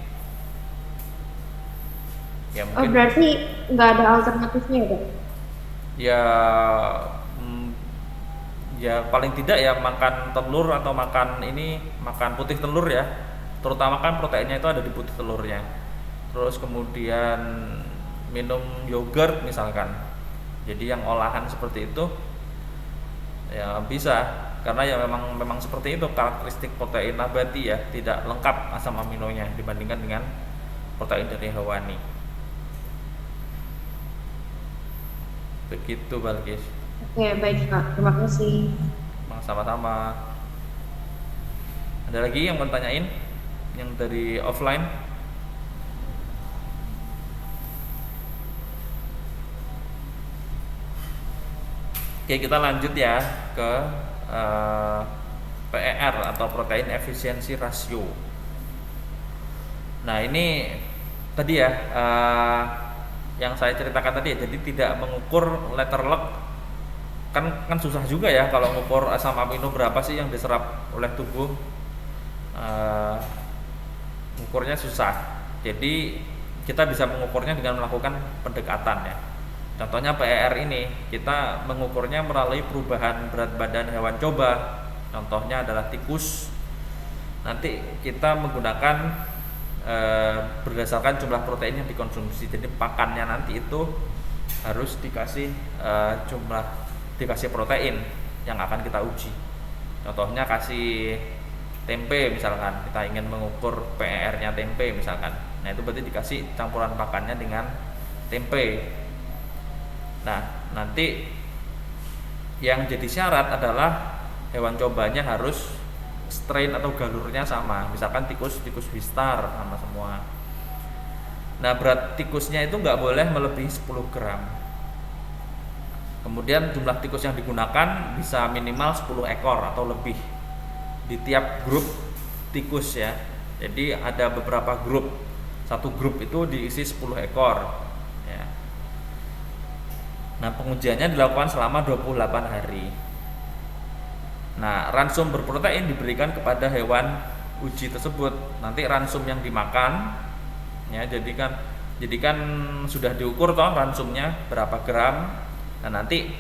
Ya, mungkin, berarti nggak ada alternatifnya ya, Pak? Ya paling tidak ya makan telur atau makan putih telur ya, terutama kan proteinnya itu ada di putih telurnya. Terus kemudian minum yogurt misalkan, jadi yang olahan seperti itu ya bisa, karena ya memang seperti itu karakteristik protein nabati ya, tidak lengkap asam aminonya dibandingkan dengan protein dari hewani. Begitu, Balkis. Oke, baik, Pak. Terima kasih. Sama-sama. Ada lagi yang mau tanyain? Yang dari offline? Oke, kita lanjut ya ke PER atau protein efisiensi rasio. Nah ini tadi ya yang saya ceritakan tadi, jadi tidak mengukur letter luck kan susah juga ya kalau mengukur asam amino berapa sih yang diserap oleh tubuh, mengukurnya susah. Jadi kita bisa mengukurnya dengan melakukan pendekatan ya. Contohnya PER ini kita mengukurnya melalui perubahan berat badan hewan coba. Contohnya adalah tikus. Nanti kita menggunakan berdasarkan jumlah protein yang dikonsumsi. Jadi pakannya nanti itu harus dikasih dikasih protein yang akan kita uji. Contohnya kasih tempe misalkan, kita ingin mengukur PER-nya tempe misalkan. Nah itu berarti dikasih campuran pakannya dengan tempe. Nah nanti yang jadi syarat adalah hewan cobanya harus strain atau galurnya sama, misalkan tikus Wistar sama semua. Nah berat tikusnya itu nggak boleh melebihi 10 gram. Kemudian jumlah tikus yang digunakan bisa minimal 10 ekor atau lebih di tiap grup tikus ya. Jadi ada beberapa grup, satu grup itu diisi 10 ekor ya. Nah pengujiannya dilakukan selama 28 hari. Nah, ransum berprotein diberikan kepada hewan uji tersebut. Nanti ransum yang dimakan, ya, jadi kan sudah diukur toh ransumnya berapa gram. Nah, nanti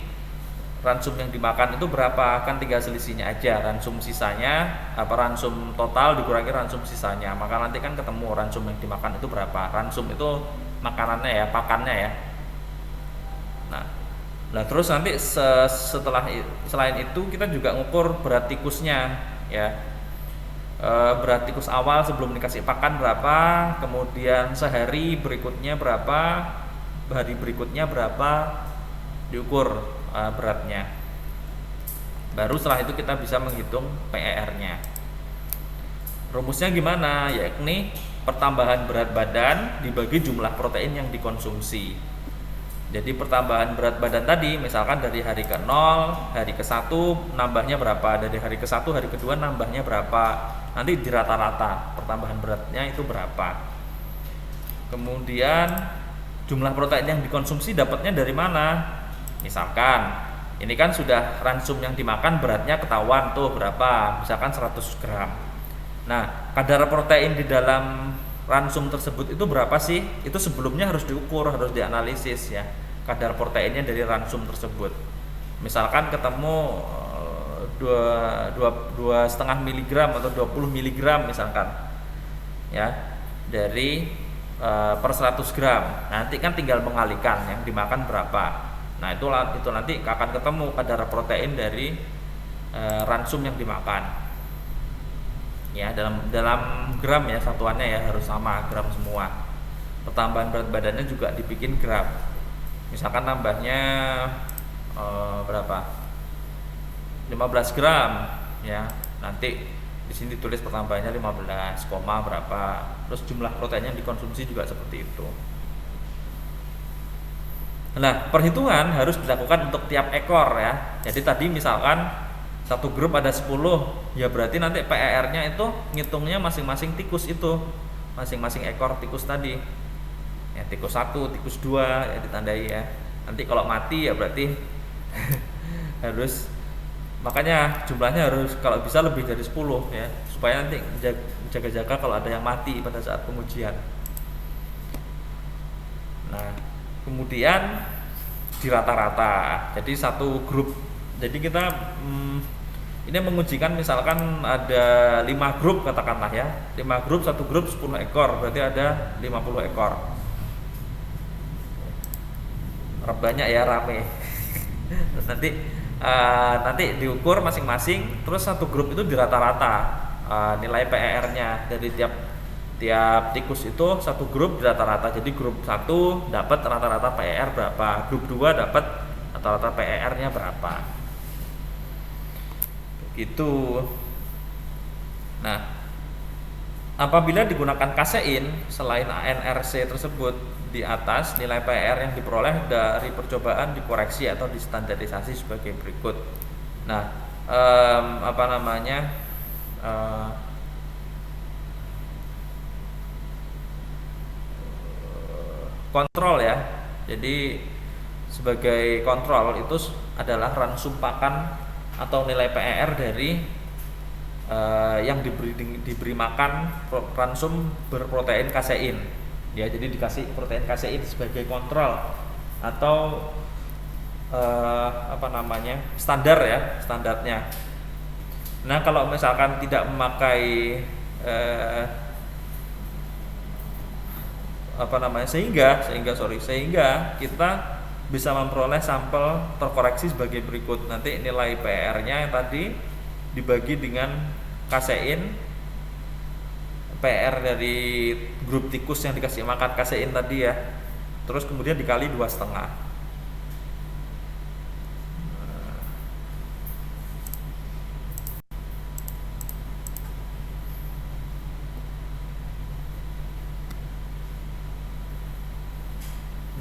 ransum yang dimakan itu berapa, kan tinggal selisihnya aja. Ransum sisanya, ransum total dikurangi ransum sisanya. Maka nanti kan ketemu ransum yang dimakan itu berapa. Ransum itu makanannya ya, pakannya ya. Nah terus nanti selain itu kita juga ngukur berat tikusnya ya. Berat tikus awal sebelum dikasih pakan berapa, kemudian sehari berikutnya berapa, hari berikutnya berapa, diukur beratnya. Baru setelah itu kita bisa menghitung PER-nya. Rumusnya gimana? Yakni pertambahan berat badan dibagi jumlah protein yang dikonsumsi. Jadi pertambahan berat badan tadi misalkan dari hari ke-0, hari ke-1 nambahnya berapa, dari hari ke-1, hari ke-2 nambahnya berapa, nanti di rata-rata pertambahan beratnya itu berapa. Kemudian jumlah protein yang dikonsumsi dapatnya dari mana? Misalkan ini kan sudah ransum yang dimakan beratnya ketahuan tuh berapa, misalkan 100 gram. Nah kadar protein di dalam ransum tersebut itu berapa sih? Itu sebelumnya harus diukur, harus dianalisis ya, kadar proteinnya dari ransum tersebut. Misalkan ketemu 2,5 miligram atau 20 miligram misalkan ya dari per 100 gram. Nanti kan tinggal mengalihkan yang dimakan berapa. Nah itu nanti akan ketemu kadar protein dari ransum yang dimakan. Ya dalam gram ya, satuannya ya harus sama, gram semua. Pertambahan berat badannya juga dibikin gram. Misalkan nambahnya berapa? 15 gram ya. Nanti di sini tulis pertambahannya 15, berapa. Terus jumlah protein yang dikonsumsi juga seperti itu. Nah, perhitungan harus dilakukan untuk tiap ekor ya. Jadi tadi misalkan satu grup ada 10, ya berarti nanti PER-nya itu ngitungnya masing-masing tikus itu, masing-masing ekor tikus tadi. Ya, tikus 1, tikus 2 ya ditandai ya. Nanti kalau mati ya berarti harus, makanya jumlahnya harus kalau bisa lebih dari 10 ya, supaya nanti jaga-jaga kalau ada yang mati pada saat pengujian. Nah, kemudian di rata-rata. Jadi satu grup, jadi kita ini mengujikan misalkan ada 5 grup katakanlah ya, 5 grup, satu grup 10 ekor, berarti ada 50 ekor. Banyak ya, rame. Terus nanti diukur masing-masing, terus satu grup itu di rata-rata nilai PER-nya dari tiap tikus itu satu grup di rata-rata. Jadi grup 1 dapat rata-rata PER berapa, grup 2 dapat rata-rata PER-nya berapa. Gitu. Nah, apabila digunakan kasein selain ANRC tersebut di atas, nilai PER yang diperoleh dari percobaan dikoreksi atau distandarisasi sebagai berikut. Nah, kontrol ya. Jadi sebagai kontrol itu adalah ransum pakan atau nilai PER dari yang diberi makan ransum berprotein kasein ya. Jadi dikasih protein kasein sebagai kontrol atau standar ya, standarnya. Nah kalau misalkan tidak memakai sehingga kita bisa memperoleh sampel terkoreksi sebagai berikut. Nanti nilai PER-nya yang tadi dibagi dengan kasein, PR dari grup tikus yang dikasih makan kasein tadi ya, terus kemudian dikali 2,5.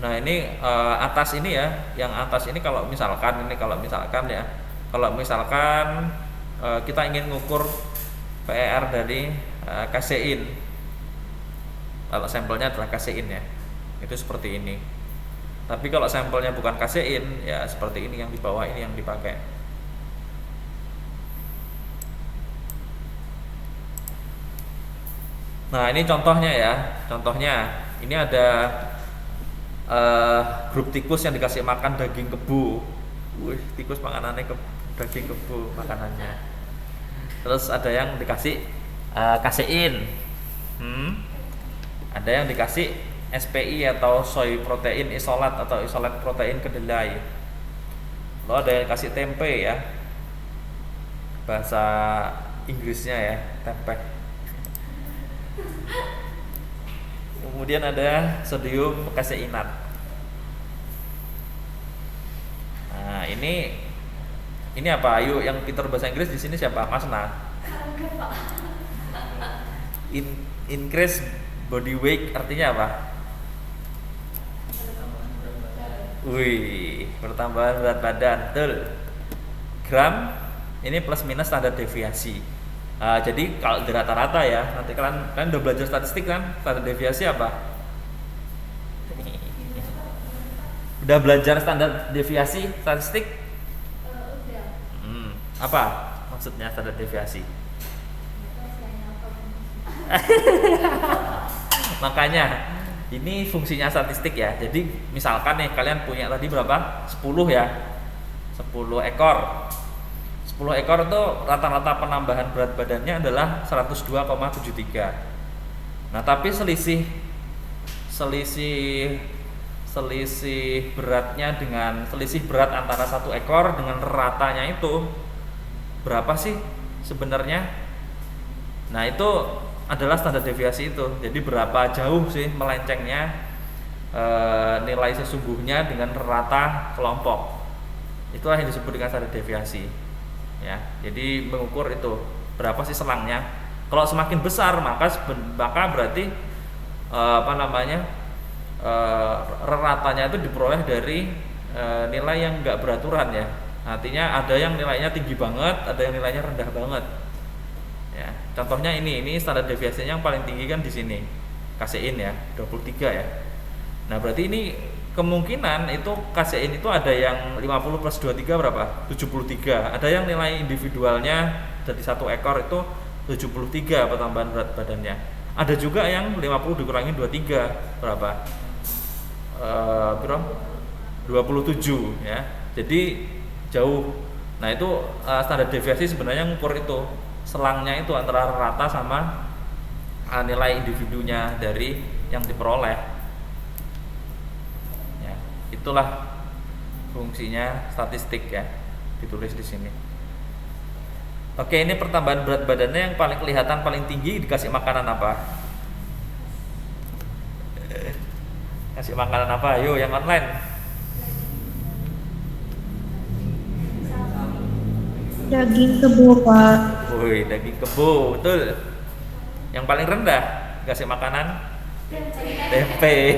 Nah ini atas ini ya, yang atas ini kalau misalkan ya, kita ingin ngukur PER dari kasein, kalau sampelnya adalah kasein ya, itu seperti ini. Tapi kalau sampelnya bukan kasein ya seperti ini, yang di bawah ini yang dipakai. Nah ini contohnya ya, ini ada grup tikus yang dikasih makan daging kebu. Tikus makanannya daging kebu makanannya. Terus ada yang dikasih kasein, ada yang dikasih SPI atau soy protein isolat atau isolat protein kedelai. Lalu ada yang kasih tempe ya, bahasa Inggrisnya ya, tempe. Kemudian ada sodium kaseinat. Nah, ini apa? Ayo yang pintar bahasa Inggris di sini siapa? Mas Na. Enggak, Pak. Increase body weight artinya apa? Wih, pertambahan berat badan, betul. Gram ini plus minus standar deviasi. Jadi kalau di rata-rata ya, nanti kalian udah belajar statistik kan? Standar deviasi apa? Udah belajar standar deviasi statistik? Udah. Apa maksudnya standar deviasi? Makanya ini fungsinya statistik ya. Jadi misalkan nih kalian punya tadi berapa? 10 ya. 10 ekor. 10 ekor itu rata-rata penambahan berat badannya adalah 102,73. Nah, tapi selisih beratnya dengan selisih berat antara satu ekor dengan ratanya itu berapa sih sebenarnya? Nah, itu adalah standar deviasi itu. Jadi berapa jauh sih melencengnya nilai sesungguhnya dengan rata kelompok. Itulah yang disebut dengan standar deviasi. Ya, jadi mengukur itu berapa sih selangnya. Kalau semakin besar maka berarti ratanya itu diperoleh dari nilai yang enggak beraturan ya. Artinya ada yang nilainya tinggi banget, ada yang nilainya rendah banget. Ya, contohnya ini standar deviasinya yang paling tinggi kan di sini. Kasein ya, 23 ya. Nah, berarti ini kemungkinan itu kasein itu ada yang 50 plus 23 berapa? 73. Ada yang nilai individualnya dari satu ekor itu 73 pertambahan berat badannya. Ada juga yang 50 dikurangi 23 berapa? 27 ya. Jadi jauh. Nah, itu standar deviasi sebenarnya ngukur itu selangnya itu antara rata sama nilai individunya dari yang diperoleh. Ya, itulah fungsinya statistik ya, ditulis di sini. Oke, ini pertambahan berat badannya yang paling kelihatan paling tinggi dikasih makanan apa? Kasih makanan apa? Ayo yang online. Daging kebo, Pak. Woi, daging kebo, betul. Yang paling rendah kasih makanan tempe.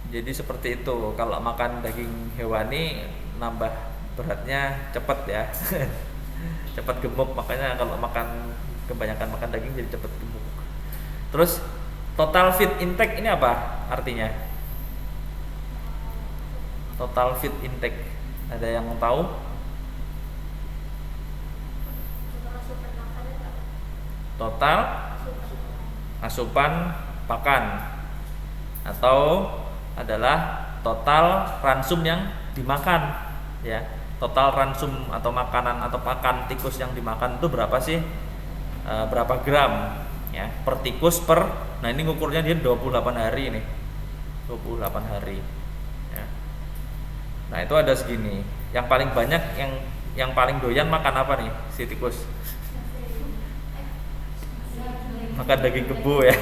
Jadi seperti itu. Kalau makan daging hewani nambah beratnya cepet ya. Cepat gemuk, makanya kalau kebanyakan makan daging jadi cepet gemuk. Terus total feed intake ini apa artinya? Total feed intake, ada yang tahu? Total asupan pakan atau adalah total ransum yang dimakan ya. Total ransum atau makanan atau pakan tikus yang dimakan itu berapa sih? Berapa gram ya per tikus nah ini ngukurnya dia 28 hari ini. 28 hari ya. Nah, itu ada segini. Yang paling banyak yang paling doyan makan apa nih si tikus? Makan daging kebo ya.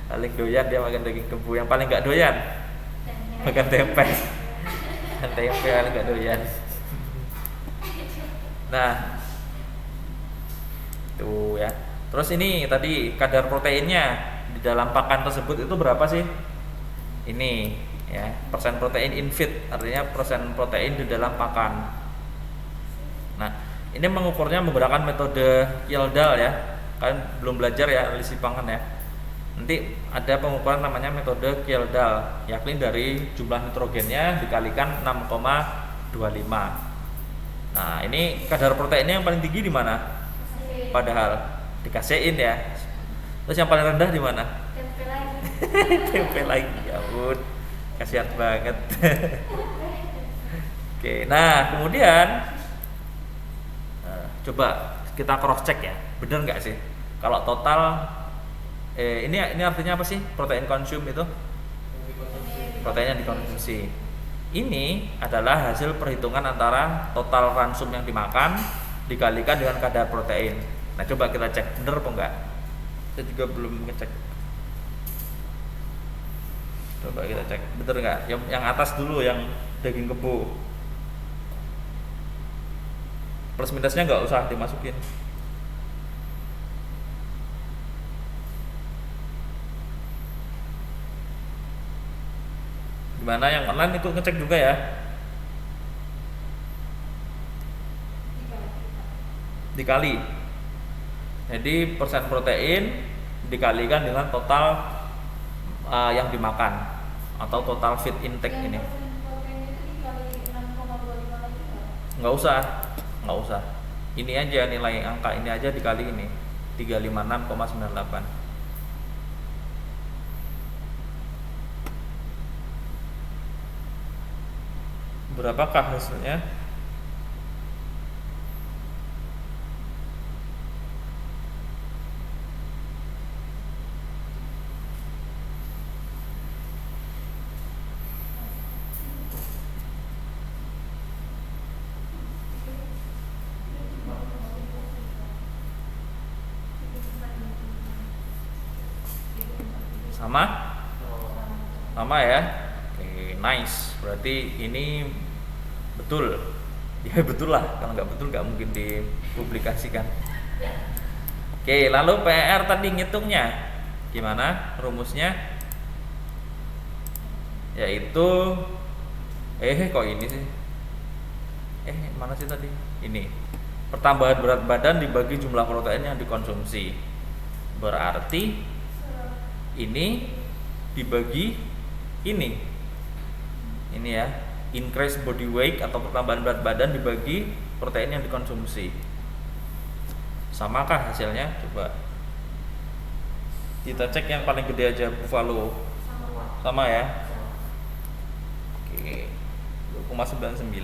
Paling doyan dia makan daging kebo. Yang paling nggak doyan makan tempe. Tempe paling nggak doyan. Nah, tuh ya. Terus ini tadi kadar proteinnya di dalam pakan tersebut itu berapa sih? Ini ya, persen protein in feed, artinya persen protein di dalam pakan. Nah, ini mengukurnya menggunakan metode Kjeldahl ya. Kalian belum belajar ya analisis pangan ya. Nanti ada pengukuran namanya metode Kjeldahl, yakni dari jumlah nitrogennya dikalikan 6,25. Nah, ini kadar proteinnya yang paling tinggi di mana? Padahal di kasein ya. Terus yang paling rendah di mana? Tempe lagi. Tempe lagi, ya ampun. Kasihan banget. Oke, nah kemudian coba kita cross check ya, bener nggak sih kalau total ini artinya apa sih protein consume itu? Protein yang dikonsumsi. Ini adalah hasil perhitungan antara total ransum yang dimakan dikalikan dengan kadar protein. Nah coba kita cek bener apa enggak? Saya juga belum ngecek. Coba kita cek bener nggak? Yang atas dulu, yang daging kebo. Plus minusnya nggak usah dimasukin. Gimana yang online ikut ngecek juga ya? Dikali. Jadi persen protein dikalikan dengan total yang dimakan atau total feed intake ini. Nggak usah. Ini aja nilai angka ini aja dikali ini 356,98. Berapakah hasilnya? Sama ya. Oke, nice. Berarti ini betul. Ya betul lah. Kalau nggak betul nggak mungkin dipublikasikan. Oke, lalu PR tadi ngitungnya gimana rumusnya? Yaitu kok ini sih? Mana sih tadi? Ini pertambahan berat badan dibagi jumlah protein yang dikonsumsi. Berarti ini dibagi ini ya, increase body weight atau pertambahan berat badan dibagi protein yang dikonsumsi. Samakah hasilnya? Coba kita cek yang paling gede aja, buffalo. Sama ya. Oke, 2,99.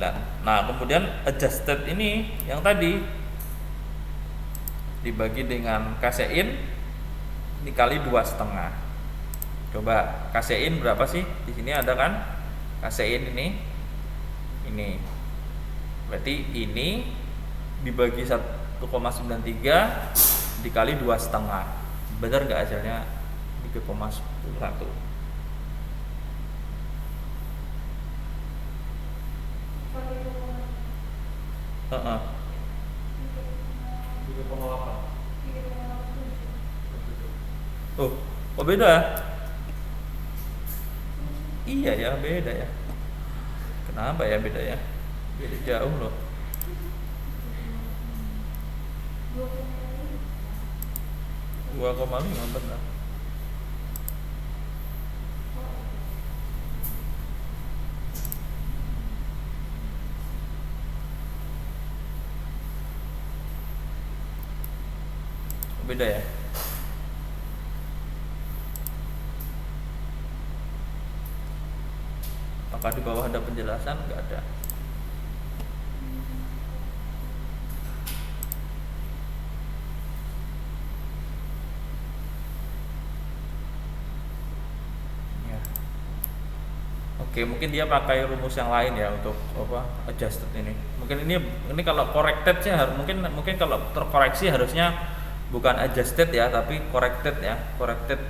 Nah kemudian adjusted ini yang tadi dibagi dengan kasein dikali 2,5. Coba kasein berapa sih? Di sini ada kan kasein ini. Berarti ini dibagi 1,93 dikali 2,5. Benar nggak hasilnya 3,11? Oh beda. Iya ya, beda ya. Kenapa ya beda ya? Beda jauh loh. 2,5 benar. Beda ya. Apakah di bawah ada penjelasan? Nggak ada. Ya. Oke, mungkin dia pakai rumus yang lain ya untuk adjusted ini. Mungkin ini kalau corrected sih mungkin kalau terkoreksi harusnya bukan adjusted ya, tapi corrected ya, corrected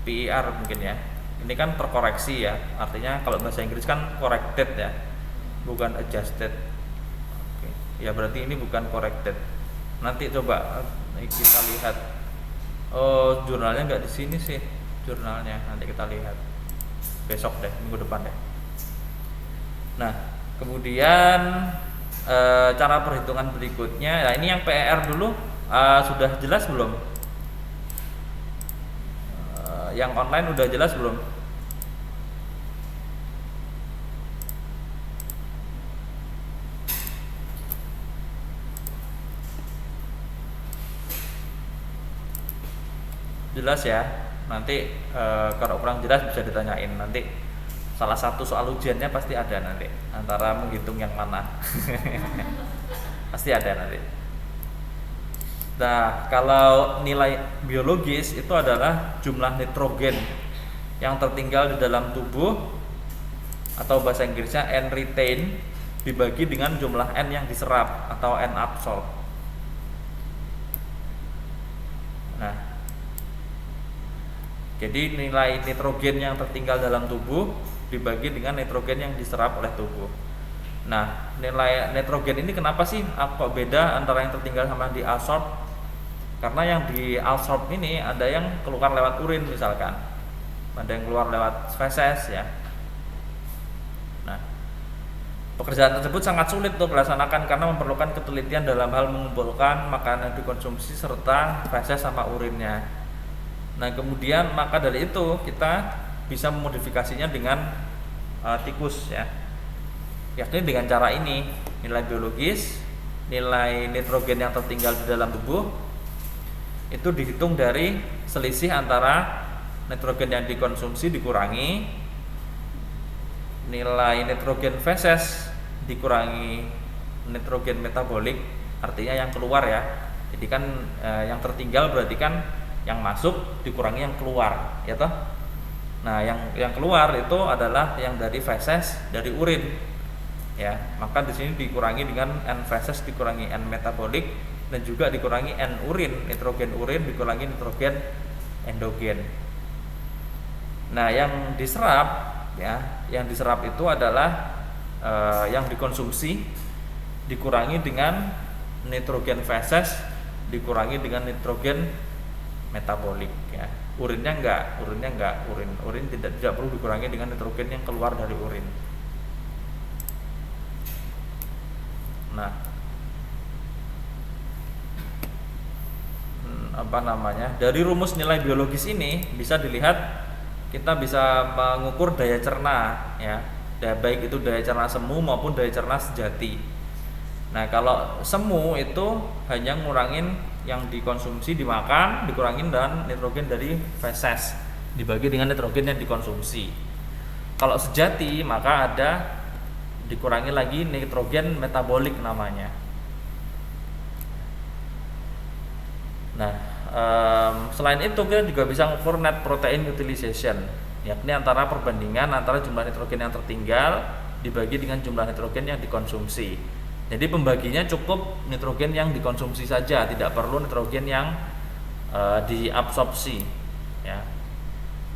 PER mungkin ya. Ini kan terkoreksi ya, artinya kalau bahasa Inggris kan corrected ya, bukan adjusted. Oke. Ya berarti ini bukan corrected. Nanti coba kita lihat. Oh jurnalnya nggak di sini sih, jurnalnya nanti kita lihat besok deh, minggu depan deh. Nah kemudian cara perhitungan berikutnya, nah ini yang PER dulu sudah jelas belum? Yang online udah jelas belum? Jelas ya. Nanti kalau kurang jelas bisa ditanyain nanti Salah satu soal ujiannya pasti ada nanti, antara menghitung yang mana. Pasti ada nanti. Nah, kalau nilai biologis itu adalah jumlah nitrogen yang tertinggal di dalam tubuh, atau bahasa Inggrisnya N retain, dibagi dengan jumlah N yang diserap atau N absorb. Nah, jadi nilai nitrogen yang tertinggal dalam tubuh dibagi dengan nitrogen yang diserap oleh tubuh. Nah, nilai nitrogen ini kenapa sih kok beda antara yang tertinggal sama yang diabsorb? Karena yang diabsorb ini ada yang keluar lewat urin misalkan, ada yang keluar lewat feses ya. Nah, pekerjaan tersebut sangat sulit untuk dilaksanakan karena memerlukan ketelitian dalam hal mengumpulkan makanan yang dikonsumsi serta feses sama urinnya. Nah, kemudian maka dari itu kita bisa memodifikasinya dengan tikus ya, yakni dengan cara ini: nilai biologis, nilai nitrogen yang tertinggal di dalam tubuh itu dihitung dari selisih antara nitrogen yang dikonsumsi dikurangi nilai nitrogen feses dikurangi nitrogen metabolik, artinya yang keluar ya. Jadi kan yang tertinggal berarti kan yang masuk dikurangi yang keluar ya toh. Nah, yang keluar itu adalah yang dari feses, dari urin ya. Maka di sini dikurangi dengan N feses dikurangi N metabolik, dan juga dikurangi N urin, nitrogen urin dikurangi nitrogen endogen. Nah, yang diserap ya, yang diserap itu adalah yang dikonsumsi dikurangi dengan nitrogen feses dikurangi dengan nitrogen metabolik ya. Urin tidak perlu dikurangi dengan nitrogen yang keluar dari urin. Nah, dari rumus nilai biologis ini bisa dilihat kita bisa mengukur daya cerna ya, baik itu daya cerna semu maupun daya cerna sejati. Nah, kalau semu itu hanya ngurangin yang dikonsumsi dimakan, dikurangin dan nitrogen dari feses dibagi dengan nitrogen yang dikonsumsi. Kalau sejati maka ada dikurangi lagi nitrogen metabolik namanya. Nah, selain itu kita juga bisa mengukur net protein utilization, yakni antara perbandingan antara jumlah nitrogen yang tertinggal dibagi dengan jumlah nitrogen yang dikonsumsi. Jadi pembaginya cukup nitrogen yang dikonsumsi saja, tidak perlu nitrogen yang diabsorpsi ya.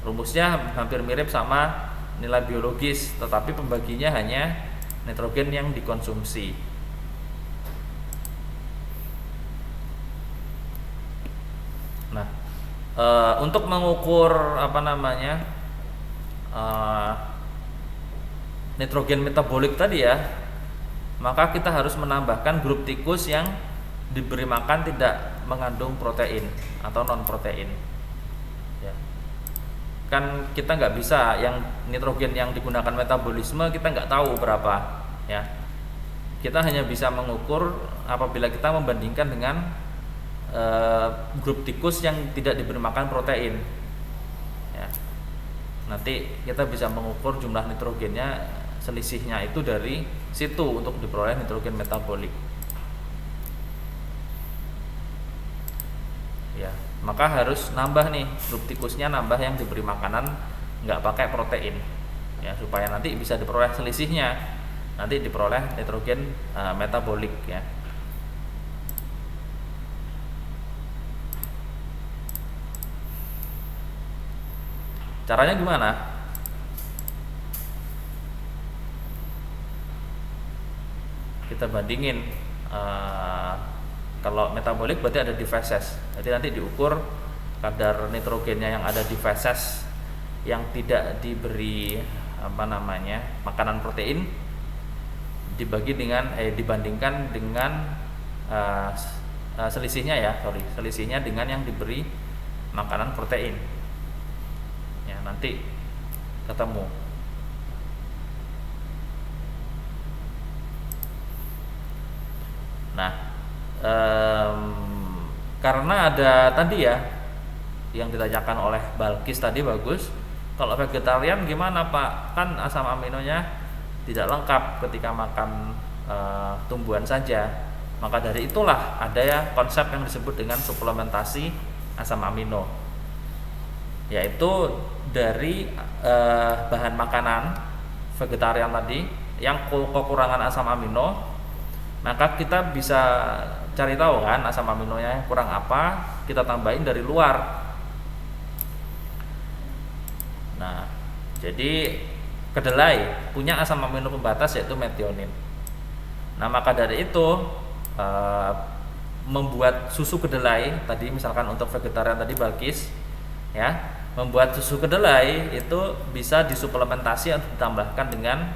Rumusnya hampir mirip sama nilai biologis, tetapi pembaginya hanya nitrogen yang dikonsumsi. Nah, untuk mengukur nitrogen metabolik tadi ya, maka kita harus menambahkan grup tikus yang diberi makan tidak mengandung protein atau non protein ya. Kan kita nggak bisa yang nitrogen yang digunakan metabolisme kita nggak tahu berapa ya. Kita hanya bisa mengukur apabila kita membandingkan dengan grup tikus yang tidak diberi makan protein ya. Nanti kita bisa mengukur jumlah nitrogennya, selisihnya itu dari situ untuk diperoleh nitrogen metabolik ya. Maka harus nambah nih, grup tikusnya nambah yang diberi makanan nggak pakai protein ya, supaya nanti bisa diperoleh selisihnya, nanti diperoleh nitrogen metabolik ya. Caranya gimana? Kita bandingin, kalau metabolik berarti ada di feses, jadi nanti diukur kadar nitrogennya yang ada di feses yang tidak diberi makanan protein dibandingkan dengan selisihnya dengan yang diberi makanan protein ya, nanti ketemu. Nah, karena ada tadi ya yang ditanyakan oleh Balkis tadi bagus, Kalau vegetarian gimana Pak? Kan asam aminonya tidak lengkap ketika makan tumbuhan saja. Maka dari itulah ada ya konsep yang disebut dengan suplementasi asam amino, yaitu dari bahan makanan vegetarian tadi yang kekurangan asam amino, maka kita bisa cari tahu kan asam aminonya kurang apa, kita tambahin dari luar. Nah, jadi kedelai punya asam amino pembatas yaitu metionin. Nah, maka dari itu membuat susu kedelai tadi, misalkan untuk vegetarian tadi Balkis ya, membuat susu kedelai itu bisa disuplementasi atau ditambahkan dengan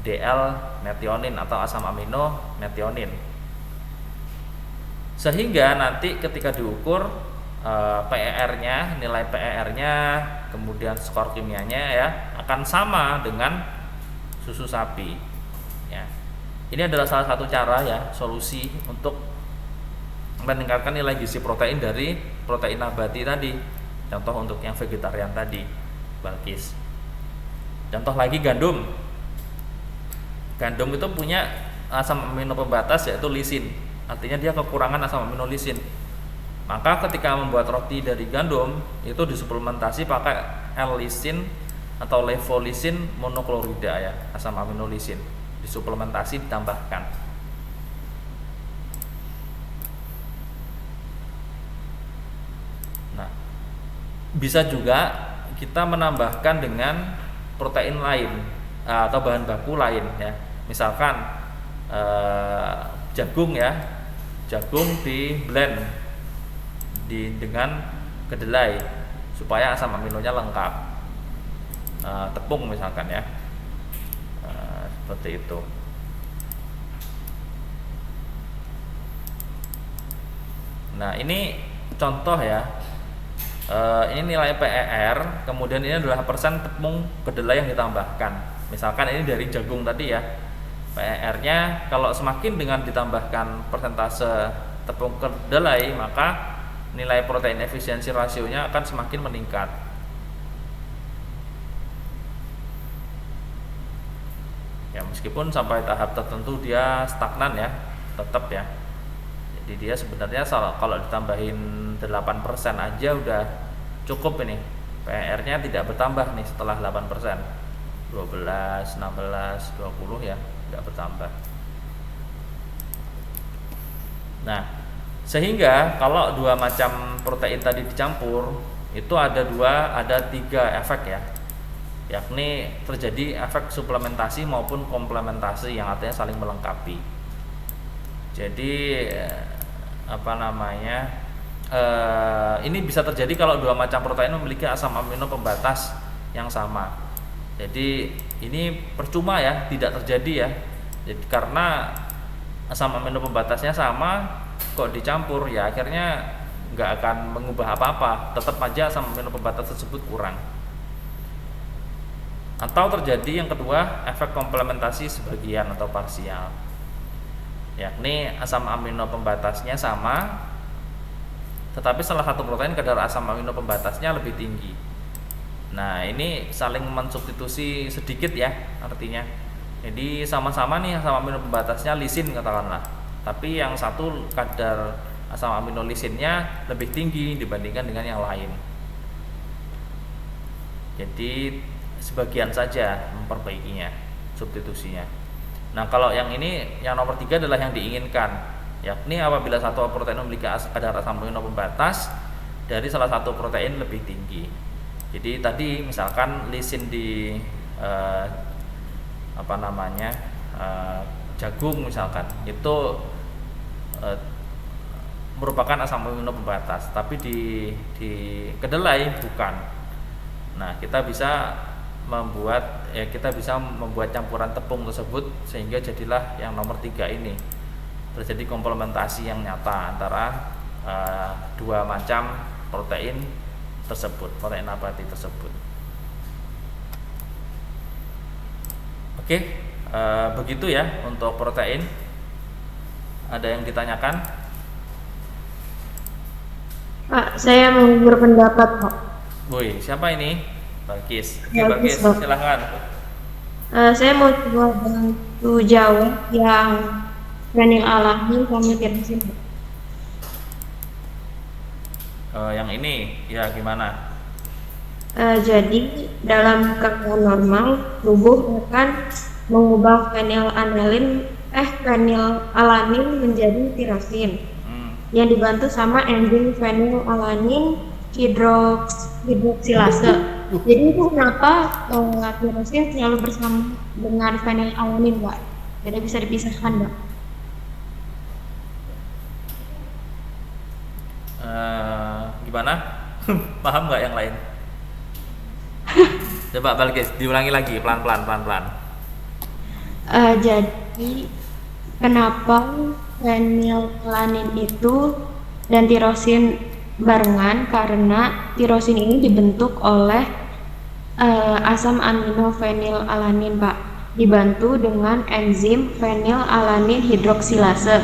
DL metionin atau asam amino metionin, sehingga nanti ketika diukur PER-nya, nilai PER-nya, kemudian skor kimianya ya akan sama dengan susu sapi ya. Ini adalah salah satu cara ya, solusi untuk meningkatkan nilai gizi protein dari protein nabati tadi. Contoh untuk yang vegetarian tadi, Balkis. Contoh lagi gandum. Gandum itu punya asam amino pembatas yaitu lisin. Artinya dia kekurangan asam amino lisin. Maka ketika membuat roti dari gandum itu disuplementasi pakai L-lisin atau levolisin monoklorida ya, asam amino lisin. Disuplementasi ditambahkan. Nah, bisa juga kita menambahkan dengan protein lain atau bahan baku lain ya. Misalkan jagung ya, jagung di blend dengan kedelai supaya asam aminonya lengkap. Tepung misalkan ya. Seperti itu. Nah, ini contoh ya. Ini nilai PER, kemudian ini adalah persen tepung kedelai yang ditambahkan. Misalkan ini dari jagung tadi ya. PER-nya kalau semakin dengan ditambahkan persentase tepung kedelai, maka nilai protein efisiensi rasionya akan semakin meningkat. Ya, meskipun sampai tahap tertentu dia stagnan ya, tetap ya. Jadi dia sebenarnya kalau ditambahin 8% aja udah cukup ini. PER-nya tidak bertambah nih setelah 8%. 12, 16, 20 ya, tidak bertambah. Nah, sehingga kalau dua macam protein tadi dicampur, itu ada 3 efek ya. Yakni terjadi efek suplementasi maupun komplementasi yang artinya saling melengkapi. Jadi ini bisa terjadi kalau dua macam protein memiliki asam amino pembatas yang sama. Jadi ini percuma ya tidak terjadi ya. Jadi karena asam amino pembatasnya sama kok dicampur ya akhirnya nggak akan mengubah apa-apa, tetap aja asam amino pembatas tersebut kurang. Atau terjadi yang kedua, efek komplementasi sebagian atau parsial, yakni asam amino pembatasnya sama tetapi salah satu protein kadar asam amino pembatasnya lebih tinggi. Nah, ini saling mensubstitusi sedikit ya artinya. Jadi sama-sama nih asam amino pembatasnya lisin katakanlah, tapi yang satu kadar asam amino lisinnya lebih tinggi dibandingkan dengan yang lain. Jadi sebagian saja memperbaikinya, substitusinya. Nah, kalau yang ini, yang nomor 3 adalah yang diinginkan, yakni apabila satu protein memiliki kadar asam amino pembatas dari salah satu protein lebih tinggi. Jadi tadi misalkan lisin di jagung misalkan, itu merupakan asam amino pembatas, tapi di kedelai bukan. Nah, kita bisa membuat campuran tepung tersebut sehingga jadilah yang nomor 3 ini. Terjadi komplementasi yang nyata antara dua macam protein tersebut, protein nabati tersebut. Oke, begitu ya untuk protein. Ada yang ditanyakan? Pak, saya mau berpendapat, Pak. Woi, siapa ini? Balkis. Oke, Ya, Balkis, Pak. silahkan. Saya mau coba bantu jawab yang vanil alami sama tirosin. Yang ini, ya gimana? Jadi dalam keadaan normal tubuh akan mengubah fenilalanin menjadi tirosin yang dibantu sama enzim fenilalanin hidroksilase. Jadi itu kenapa tirosin selalu bersama dengan fenilalanin, Pak? Tidak bisa dipisahkan, Pak. Gimana? Paham nggak yang lain? Coba Balkis, diulangi lagi pelan-pelan. Jadi kenapa fenilalanin itu dan tirosin barengan? Karena tirosin ini dibentuk oleh asam amino fenilalanin, Pak, dibantu dengan enzim fenilalanin hidroksilase,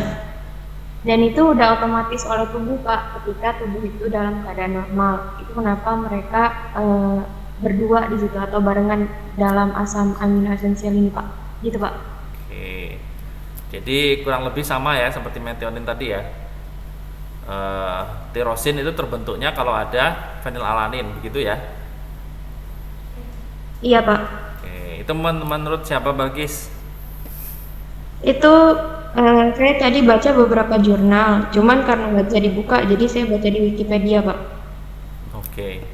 dan itu udah otomatis oleh tubuh, Pak, ketika tubuh itu dalam keadaan normal. Itu kenapa mereka berdua di situ atau barengan dalam asam amino esensial ini, Pak. Gitu, Pak. Oke. Jadi kurang lebih sama ya seperti metionin tadi ya. Tirosin itu terbentuknya kalau ada fenilalanin, begitu ya? Iya, Pak. Oke. Itu menurut siapa, Balkis? Itu saya tadi baca beberapa jurnal, cuman karena nggak bisa dibuka, jadi saya baca di Wikipedia, Pak. Oke,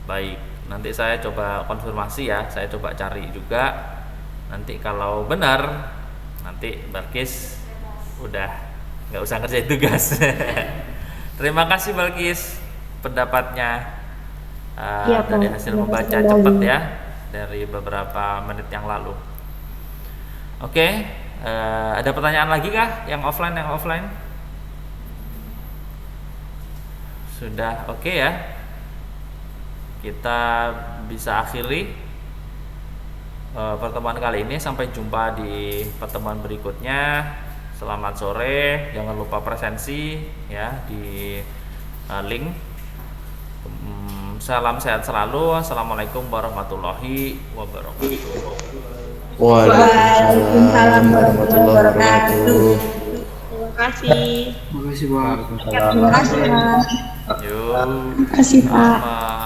baik. Nanti saya coba konfirmasi ya, saya coba cari juga. Nanti kalau benar, nanti Balkis udah nggak usah ngerjain tugas. Terima kasih Balkis pendapatnya Iya, dari Pak. hasil Terima membaca kasih kembali. cepat ya dari beberapa menit yang lalu. Oke, ada pertanyaan lagi kah yang offline? Sudah oke ya. Kita bisa akhiri pertemuan kali ini. Sampai jumpa di pertemuan berikutnya. Selamat sore. Jangan lupa presensi ya di link. Salam sehat selalu. Assalamualaikum warahmatullahi wabarakatuh. Waalaikumsalam warahmatullahi wabarakatuh. Terima kasih. Makasih, Pak. Terima kasih, Pak. Yuk. Terima kasih, Pak. Selamat.